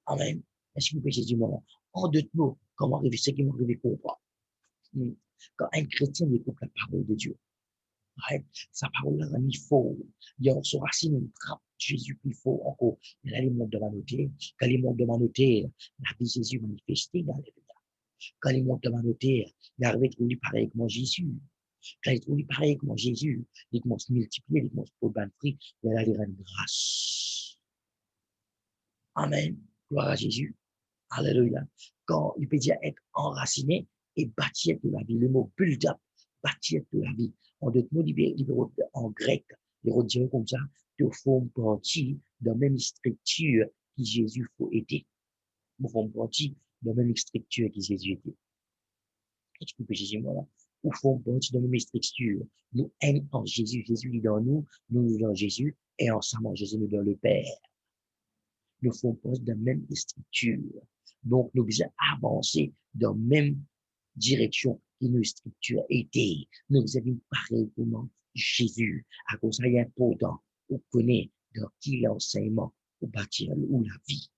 Amen. Est-ce que vous pouvez du moment? En deux mots, comment arriver, ce qui m'est arrivé pour pas. Quand un chrétien écoute la parole de Dieu, ouais, sa parole là, il faut, il y a son racine, une trappe, Jésus, il faut encore. Il y a les mondes de Manoté, quand les mondes de Manoté, la vie de Jésus manifestée, quand les mondes de Manoté, il arrive à trouver pareil que moi Jésus. Quand il trouve pareil que moi Jésus, il commence à multiplier, il commence à faire fruit, il a les rendre grâce. Amen. Gloire à Jésus. Alléluia. Quand il peut dire être enraciné et bâtir de la vie, le mot build up, bâtir de la vie. En d'autres mots, en grec, il redire comme ça, de forme partie de la même structure que Jésus faut aider. Nous formons partie de la même structure que Jésus était. Qu'est-ce que Jésus moi là? Nous formons partie de la même structure. Nous aimons en Jésus, Jésus est dans nous, nous dans Jésus, et ensemble, Jésus nous dans le Père. Nous faisons partie de la même structure. Donc, nous devons avancer dans la même direction que nos structures étaient. Nous avons pareillement Jésus. À cause de ça, il est important de connaître dans qui l'enseignement pour bâtir ou la vie.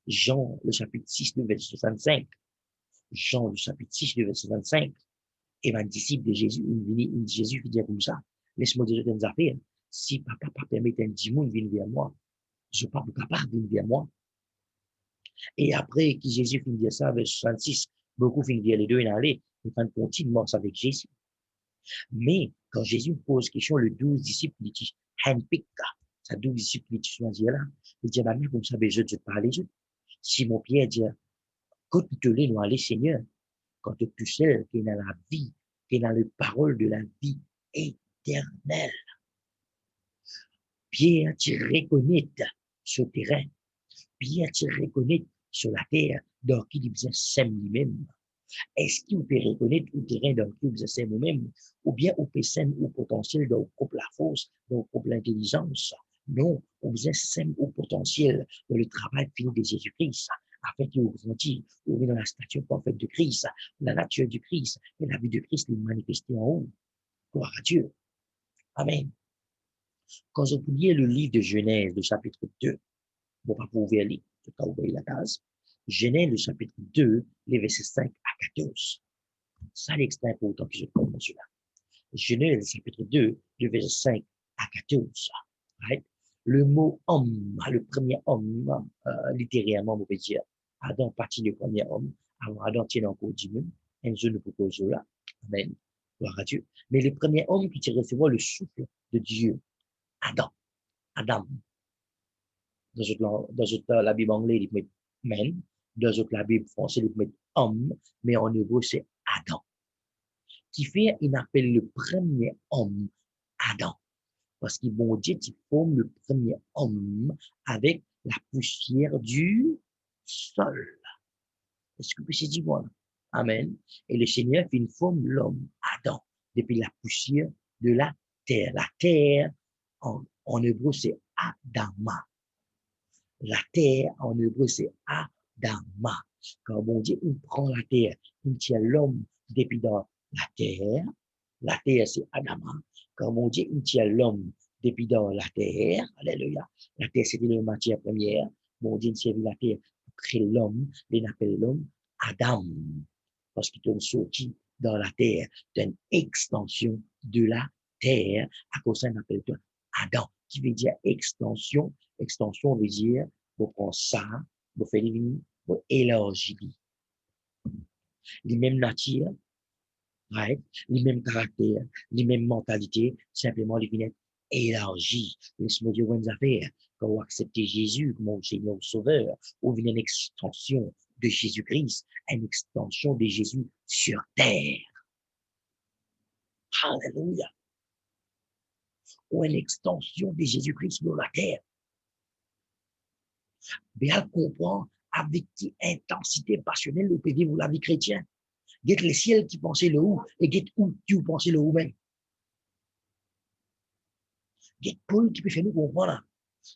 Jean, le chapitre 6, le verset 65. Jean, le chapitre 6, le verset 65. Et ma disciple de Jésus, Jésus qui dit comme ça, laisse-moi dire une affaire. Si papa permet un démon de venir vers moi, je ne suis pas capable de venir vers moi. Et après que Jésus finit de dire ça, verset 66, beaucoup finissent de dire les deux en aller, ils prennent continuellement avec Jésus. Mais quand Jésus pose question, le 12 disciples, il dit, handpick, ça 12 disciples, il dit là, il dit, mais comme ça, je te parle, Simon Pierre dit, quand tu te lèves, nous aller, Seigneur, quand tu sais qu'il est dans la vie, qu'il est dans les paroles de la vie éternelle. Pierre, tu reconnais ce terrain. Pierre, tu reconnais sur la terre, dans qui il faisait sème lui-même. Est-ce qu'il peut reconnaître le terrain dans qui vous êtes vous-même, ou bien au sème au potentiel dans couple la force, dans couple l'intelligence? Non, on vous sème au potentiel dans le travail fini de Jésus-Christ, afin qu'il vous grandisse, vous dans la stature parfaite de Christ, la nature du Christ, et la vie de Christ est manifestée en haut. Gloire à Dieu. Amen. Quand vous publiez le livre de Genèse, le chapitre 2, bon, pas pour ouvrir les, tout cas ouvrir la case, Genèse, le chapitre 2, les versets 5 à 14. Ça, l'extrait important que je comprends cela. Genèse, chapitre 2, le verset 5 à 14. Right? Le mot homme, le premier homme, littéralement, on peut dire, Adam partit du premier homme, avant Adam tient encore du monde, un jeune ne propose là. Amen. Gloire à Dieu. Mais le premier homme qui tient recevoir le souffle de Dieu, Adam. Adam. Dans la Bible anglaise, il met men. Dans la Bible française, il met homme. Mais en hébreu, c'est Adam. Qui fait, il appelle le premier homme Adam. Parce que bon Dieu, il forme le premier homme avec la poussière du sol. Est-ce que vous pouvez dire voilà? Amen. Et le Seigneur fait une forme l'homme, Adam, depuis la poussière de la terre. La terre, en hébreu, c'est Adama. La terre, en hébreu, c'est Adama. Quand bon Dieu, il prend la terre, il tient l'homme depuis dans la terre. La terre, c'est Adama. Quand mon Dieu, il tient l'homme depuis dans la terre. Alléluia. La terre, c'était la matière première. Mon Dieu, il servi la terre pour créer l'homme. Il appelle l'homme Adam. Parce qu'il est sorti dans la terre d'une extension de la terre. À cause ça, on appelle Adam, qui veut dire extension. Extension veut dire, vous prenez ça, vous faites vous élargir. Les mêmes natures, right? Les mêmes caractères, les mêmes mentalités, simplement les vignettes élargies. Laisse-moi dire une affaire. Quand vous acceptez Jésus comme mon Seigneur Sauveur, ou vient une extension de Jésus-Christ, une extension de Jésus sur terre. Alléluia. Ou une extension de Jésus-Christ sur la terre. Bien comprendre avec quelle intensité passionnelle vous pouvez vivre la vie chrétienne. Get le ciel qui pensait le où et get où tu pensais le où même. Get Paul qui peut faire nous comprendre.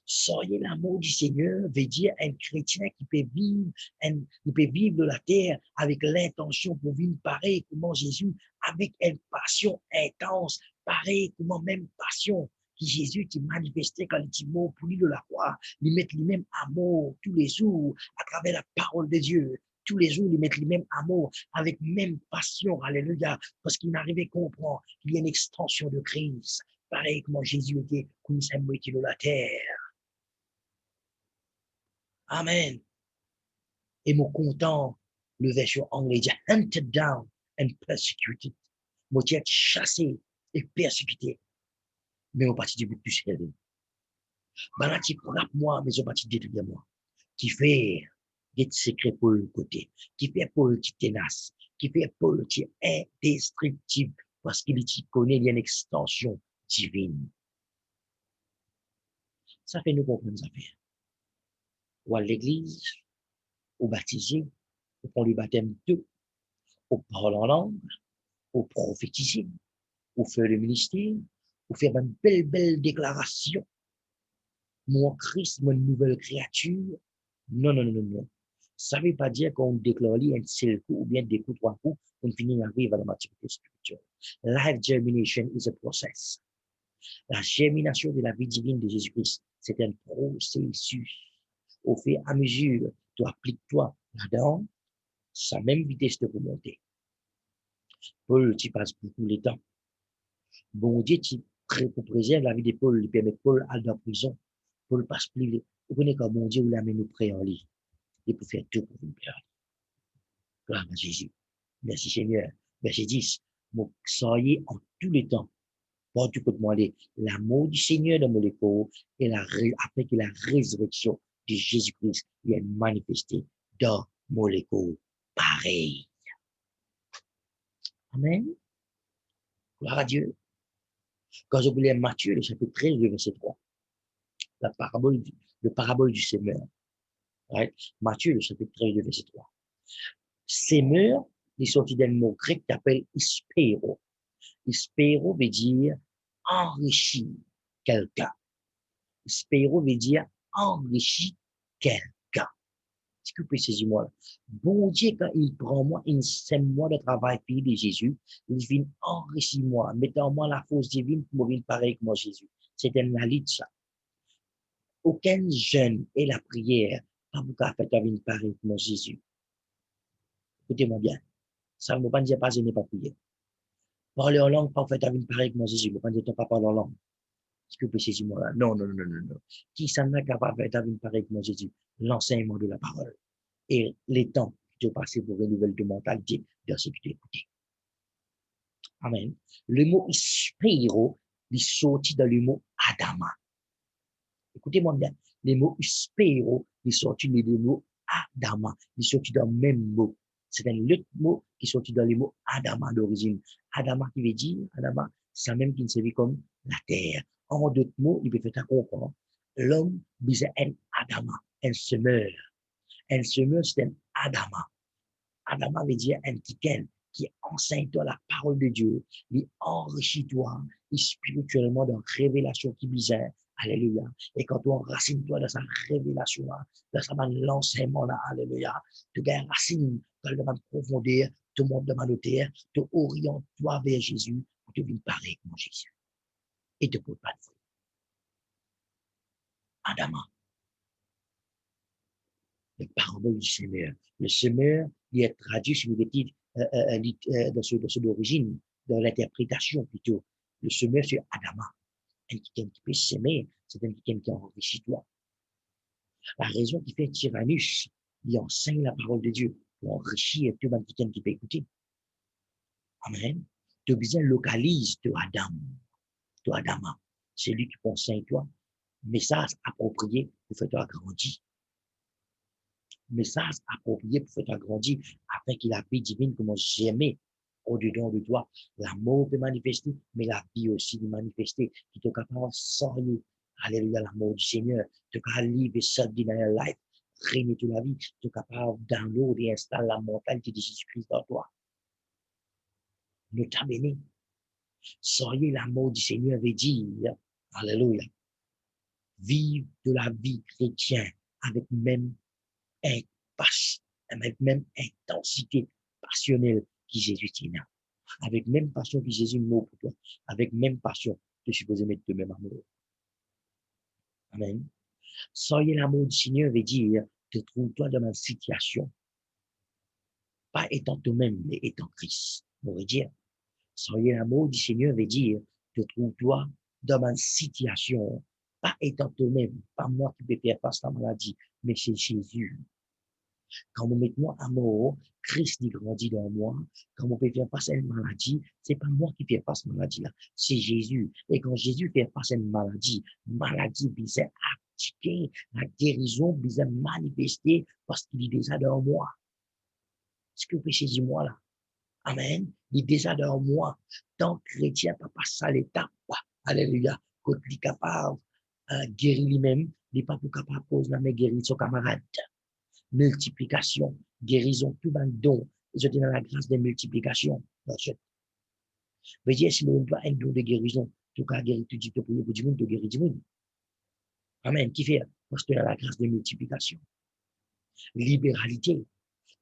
Soyez l'amour du Seigneur veut dire un chrétien qui peut vivre de la terre avec l'intention pour vivre pareil comme Jésus, avec une passion intense, pareil comme même passion qui Jésus qui manifestait quand il dit mot pour lui de la croix, il met le même amour tous les jours à travers la parole de Dieu. Tous les jours, il met le même amour avec même passion. Alléluia. Parce qu'il n'arrivait à comprendre qu'il y a une extension de Christ. Pareil comme Jésus était, comme il s'est de la terre. Amen. Et mon content, le verset anglais dit hunted down and persecuted. Moi, tu es chassé et persécuté. Mais on partit du but plus élevé. Voilà, tu frappes moi, mais on partit détruire moi. Qui fait des secrets pour le côté. Qui fait pour le petit tenace. Qui fait pour le petit indestructible. Parce qu'il connaît, il y a une extension divine. Ça fait nous comprendre ça fait. Ou à l'église, ou baptisé, ou pour les baptêmes d'eux, ou parle en langue, ou prophétiser, ou faire le ministère, ou faire une belle déclaration. Mon Christ, mon nouvelle créature. Non, non, non, non, non. Ça ne veut pas dire qu'on déclare un seul coup ou bien des coups, trois coups, on finit à vivre à la maturité spirituelle. Life germination is a process. La germination de la vie divine de Jésus-Christ, c'est un processus. Au fur et à mesure, tu appliques toi là-dedans, sa même vitesse de remontée. Paul, tu passes beaucoup de temps. Bon Dieu, tu préserves la vie de Paul, il permet Paul à la prison. Paul passe plus. Vous connaissez quand bon Dieu, il amène nous prêts en lit. Il peut faire tout pour vous plaire. Gloire à Jésus. Merci Seigneur. Verset 10. Mon soyez en tous les temps. Bon, tu peux demander l'amour du Seigneur dans mon épaule et après que la résurrection de Jésus-Christ est manifestée dans mon épaule. Pareil. Amen. Gloire à Dieu. Quand je voulais Matthieu, le chapitre 13, le verset 3, le parabole du semeur. Right? Matthieu, le chapitre 13, le verset 3. Semeur, il est sorti d'un mot grec qui s'appelle ispéro. Ispéro veut dire enrichir quelqu'un. Ispéro veut dire enrichir quelqu'un. Est-ce que vous pouvez saisir moi? Bon Dieu, quand il prend moi, il sème moi le travail pays de Jésus, il vient enrichir moi, mettant en moi la force divine pour vivre pareil que moi Jésus. C'est un alit ça. Aucun jeûne et la prière pas vous faire vivre pareil que moi Jésus. Écoutez-moi bien. Ça ne veut pas dire pas jeûner, pas prier. Parler en langue, pas faire vivre pareil que moi Jésus. Ne pas dire pas parler en langue. Est-ce que vous pouvez saisir moi là? Non, non, non, non, non. Qui s'en est capable de faire vivre pareil que moi Jésus? L'enseignement de la parole. Et les temps de passer pour une nouvelle de mentalité dans ce que tu écoutes. Amen. Le mot ispéro, il sorti dans le mot Adama. Écoutez-moi bien. Le mot ispéro, il sorti dans le mot Adama. Il sorti dans le même mot. C'est un autre mot qui sorti dans le mot Adama d'origine. Adama qui veut dire, Adama, c'est même qui se vit comme la terre. En d'autres mots, il peut faire comprendre. L'homme, c'est un Adama, un semeur. Un semeur, c'est un Adama. Adama veut dire un tiken qui enseigne toi la parole de Dieu, qui enrichit toi spirituellement dans la révélation qui bizarre Alléluia. Et quand tu enracines-toi dans sa révélation, là, dans sa l'enseignement, là, alléluia, tu gagnes racine dans le domaine profondeur, tout le monde demande au terre, tu orientes-toi vers Jésus pour te vivre pareil comme Jésus. Et te pose pas de fruit. Adama, le parole du Seigneur. Le Seigneur, il est traduit sur le titre dans ce d'origine, dans l'interprétation plutôt. Le Seigneur, c'est Adama. Quelqu'un qui peut s'aimer, c'est quelqu'un qui enrichit toi. La raison qui fait Tyrannus, il enseigne la parole de Dieu pour enrichir tout le monde qui peut écouter. Amen. Tu besoin localise de Adama. C'est lui qui conseille toi. Message approprié pour faire toi grandir. Message approprié pour faire toi grandir afin que la vie divine commence jamais au-dedans de toi. L'amour peut manifester, mais la vie aussi peut manifester. Qui te capable de sortir. Alléluia, l'amour du Seigneur. Tu es capable de vivre ça dans la life. Régner toute la vie. Tu es capable de download et installer la mentalité de Jésus-Christ dans toi. Ne t'a béni. Soyez l'amour du Seigneur veut dire, alléluia, vivre de la vie chrétienne avec même avec même intensité passionnelle qui Jésus tient. Avec même passion que Jésus mot pour toi. Avec même passion, tu es supposé mettre de même amour. Amen. Soyez l'amour du Seigneur veut dire, te trouve-toi dans une situation, pas étant toi-même, mais étant Christ. On veut dire, soyez l'amour du Seigneur veut dire, te trouve-toi dans une situation, pas étant toi-même, pas moi qui peux faire face à la maladie, mais c'est Jésus. Quand vous mettez moi amour, Christ dit grandit dans moi. Quand vous pouvez faire face à une maladie, c'est pas moi qui fais face à la maladie là, c'est Jésus. Et quand Jésus fait face à une maladie vise appliquer, la guérison vise manifester parce qu'il est déjà dans moi. Ce que vous pouvez saisir moi là. Amen. Il est déjà dans moi. Tant chrétien, pas passer à l'étape. Alléluia. Quand il est capable de guérir lui-même, il n'est pas pour capable de poser la main guérir son camarade. Multiplication, guérison, tout le don. Je dis dans la grâce de multiplication. Mais dire, si nous pas un don de guérison, tu as guéri, tu dis, tu prier pour du monde, tu guéris du monde. Amen. Qui fait? Parce que tu as la grâce de multiplication. Libéralité.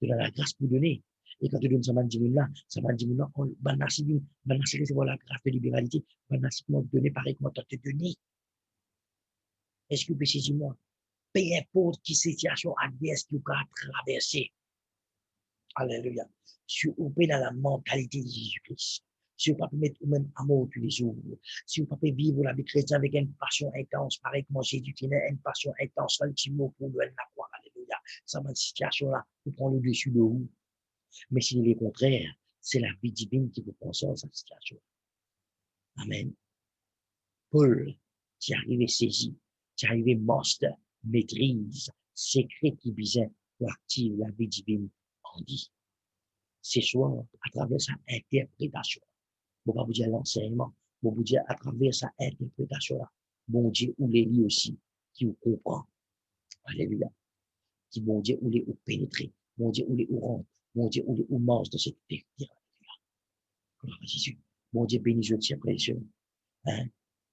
Tu as la grâce pour donner. Et quand tu donnes ça, ça m'a dit, là, on va recevoir la grâce de libéralité, on va donner pareil comment tu as donné. Est-ce que vous pouvez saisir moi? Peu importe qui situation adverse que tu as traversé. Alléluia. Si vous pouvez dans la mentalité de Jésus-Christ, si vous pouvez mettre au même amour tous les jours, si vous pouvez vivre la vie chrétienne avec une passion intense, pareil comme Jésus qui a une passion intense, un petit mot pour le la croix, alléluia. Ça m'a une situation-là, vous prenez le dessus de vous. Mais si le contraire, c'est la vie divine qui vous prend dans cette situation. Amen. Paul, qui arrivé saisi, qui arrivé master, maîtrise, secret qui visait pour activer la vie divine en dit. C'est soit à travers sa interprétation. Bon, pas vous dire l'enseignement, bon, vous dire à travers sa interprétation-là. Bon Dieu, ou les lit aussi, qui vous comprend. Alléluia. Qui, bon Dieu, ou les ou pénétrer. Bon Dieu, ou les ou rentre. Bon Dieu, ou les ou mange de cette terre. Alléluia. Gloire à Jésus. Bon Dieu, bénis-je, tiens, précieux. Hein?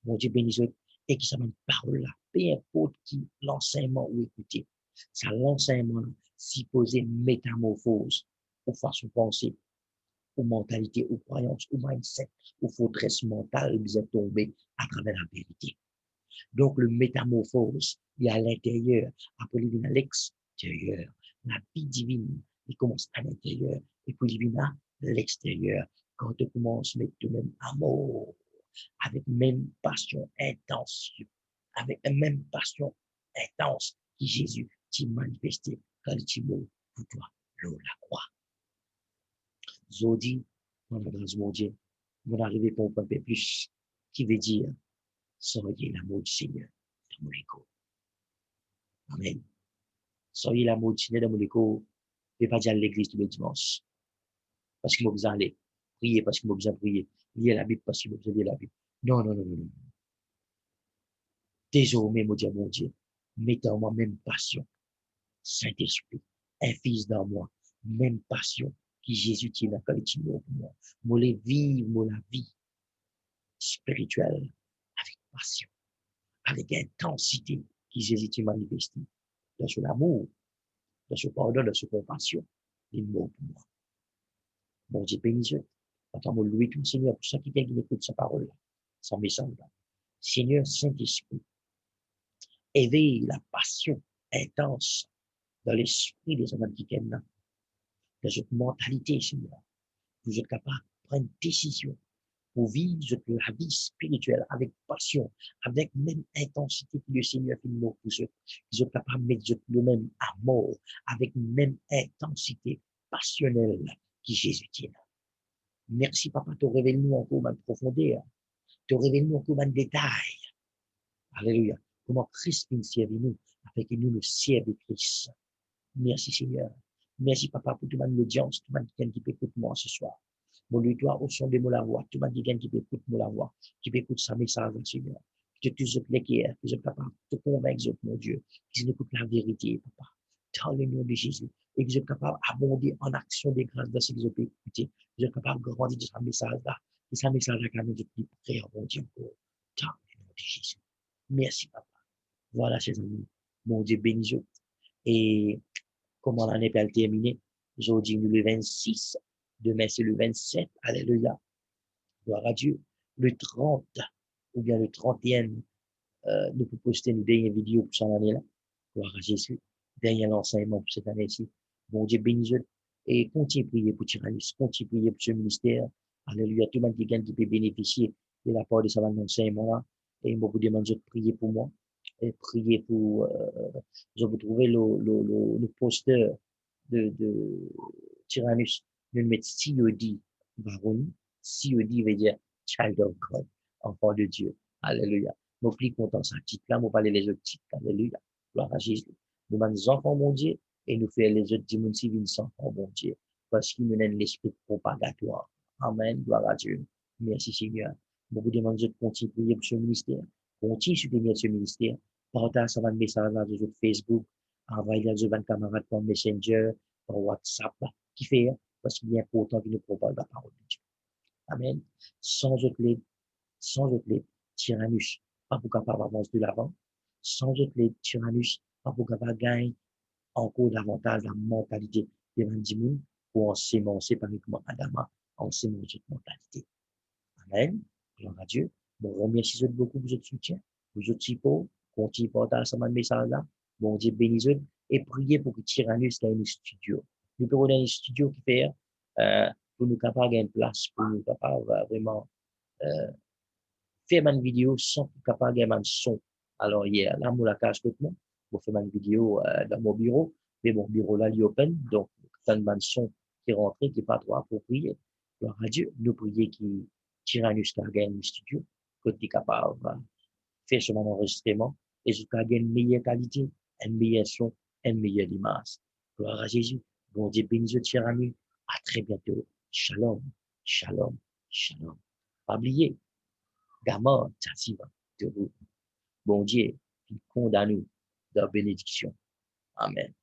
Bon Dieu, bénis-je. Et qui s'amène parole là. Peu importe qui l'enseignement ou écouter. Ça, l'enseignement, si posé métamorphose, ou façon penser, ou mentalité, ou croyance, ou mindset, ou fautresse mentale, vous êtes tombé à travers la vérité. Donc, le métamorphose, il y a à l'intérieur, après il vient à l'extérieur. La vie divine, il commence à l'intérieur, et puis il vient à l'extérieur. Quand tu commences à mettre le même amour, avec même passion intense, avec la même passion intense que Jésus t'a manifesté quand il est mort pour toi, la croix. Zodi, dans la grâce de mon Dieu, vous n'arrivez pas un peu plus, qui veut dire, soyez l'amour du Seigneur dans mon écho. Amen. Soyez l'amour du Seigneur dans mon écho. Ne pas dire à l'église tous les dimanches. Parce que vous besoin aller. Prier parce que vous besoin prier. Lire la Bible parce que vous besoin lire la Bible. Non, non, non, non, non. Désormais, mon Dieu, mettez en moi même passion. Saint-Esprit, un fils dans moi, même passion qui Jésus tient dans le pour moi. Moi, les vivre, moi, la vie spirituelle avec passion, avec intensité qui Jésus t'a manifesté dans son amour, dans son pardon, dans son compassion. Il mort pour moi. Bon Dieu béni Dieu. Attends, moi, louer tout le Seigneur pour ça qui écoute sa parole, son message. Seigneur Saint-Esprit, éveille la passion intense dans l'esprit des hommes qui t'aiment, dans cette mentalité, Seigneur. Vous êtes capable de prendre une décision pour vivre la vie spirituelle avec passion, avec même intensité que le Seigneur fait pour eux. Ils sont capables de mettre le même amour, avec même intensité passionnelle qui Jésus tient. Merci, Papa, te révèle-nous encore ma profondeur, te révèle-nous encore ma détail. Alléluia. Comment Christ nous serve nous, afin que nous nous servons Christ. Merci, Seigneur. Merci, Papa, pour toute l'audience, tout le monde qui peut écouter moi ce soir. Mon lui, toi, au son de mon la voix, tout le monde qui peut écouter mon la voix, qui peut écouter sa message, Seigneur. Que tu te l'éclaires, que je sois capable de te convaincre, mon Dieu, que je écoute la vérité, Papa. Dans le nom de Jésus. Et que je sois capable d'abonder en action des grâces de ce que je peux écouter. Que je sois capable de grandir de ce message-là. Et ce message-là, quand même, de plus près, mon Dieu, encore. Dans le nom de Jésus. Merci, Papa. Voilà, chers amis. Mon Dieu, bénis-vous. Et comment l'année peut terminer? Aujourd'hui, nous le 26. Demain, c'est le 27. Alléluia. Gloire à Dieu. Le 30, ou bien le 31, nous pouvons poster une dernière vidéo pour cette année-là. Gloire à Jésus. Dernier enseignement pour cette année-ci. Bon Dieu, bénis-vous. Et continuez à prier pour Tyrannus. Continuez à prier pour ce ministère. Alléluia. Tout le monde qui peut bénéficier de la part de ce enseignement-là. Et moi, vous demande de prier pour moi. Et prier pour, je vous trouver le poster de Tyrannus. Nous le mettons COD, Baron. COD veut dire Child of God, enfant de Dieu. Alléluia. Nous plus contents ça titre-là, nous parler les autres titres. Alléluia. Gloire à Jésus. Nous sommes des enfants, mon Dieu, et nous faisons les autres dimanches civils sans enfants, mon Dieu. Parce qu'il nous donne l'esprit propagatoire. Amen. Gloire à Dieu. Merci, Seigneur. Nous vous demandons de continuer à prier pour ce ministère. Continuez à soutenir ce ministère. Partage ce message là sur Facebook. Envoyez les autres camarades par Messenger, par WhatsApp, qui fait, parce qu'il est important que nous propagions la parole de Dieu. Amen. Sans autre les Tyrannus, pas pour capable avancer de l'avant. Sans autre les Tyrannus, pas pour capable gagner encore davantage la mentalité des Vandimoun pour en s'émancer par uniquement Adama, en s'émancer cette mentalité. Amen. Gloire à Dieu. Bon, remercie beaucoup pour votre soutien, pour votre support. Continuez à partager ce message-là. Bon Dieu bénisse et priez pour que Tyrannus ait un studio. Nous pouvons avoir un studio qui fait, pour nous capables une place, pour nous capables vraiment, faire une vidéo sans capable de un son. Alors, hier, là, moi, la cache tout le monde, pour faire une vidéo dans mon bureau, mais mon bureau là, il est open, donc, quand un son qui est rentré, qui n'est pas trop approprié. Gloire à Dieu, nous prions qui Tyrannus gagne le studio, côté capable de faire son enregistrement, et jusqu'à gagner une meilleure qualité, une meilleure son, une meilleure image. Gloire à Jésus. Bon Dieu bénisse Tyrannus. À très bientôt. Shalom, shalom, shalom. Pas oublier, gamin, tchatsiva, de vous. Bon Dieu, il condamne nous de bénédiction. Amen.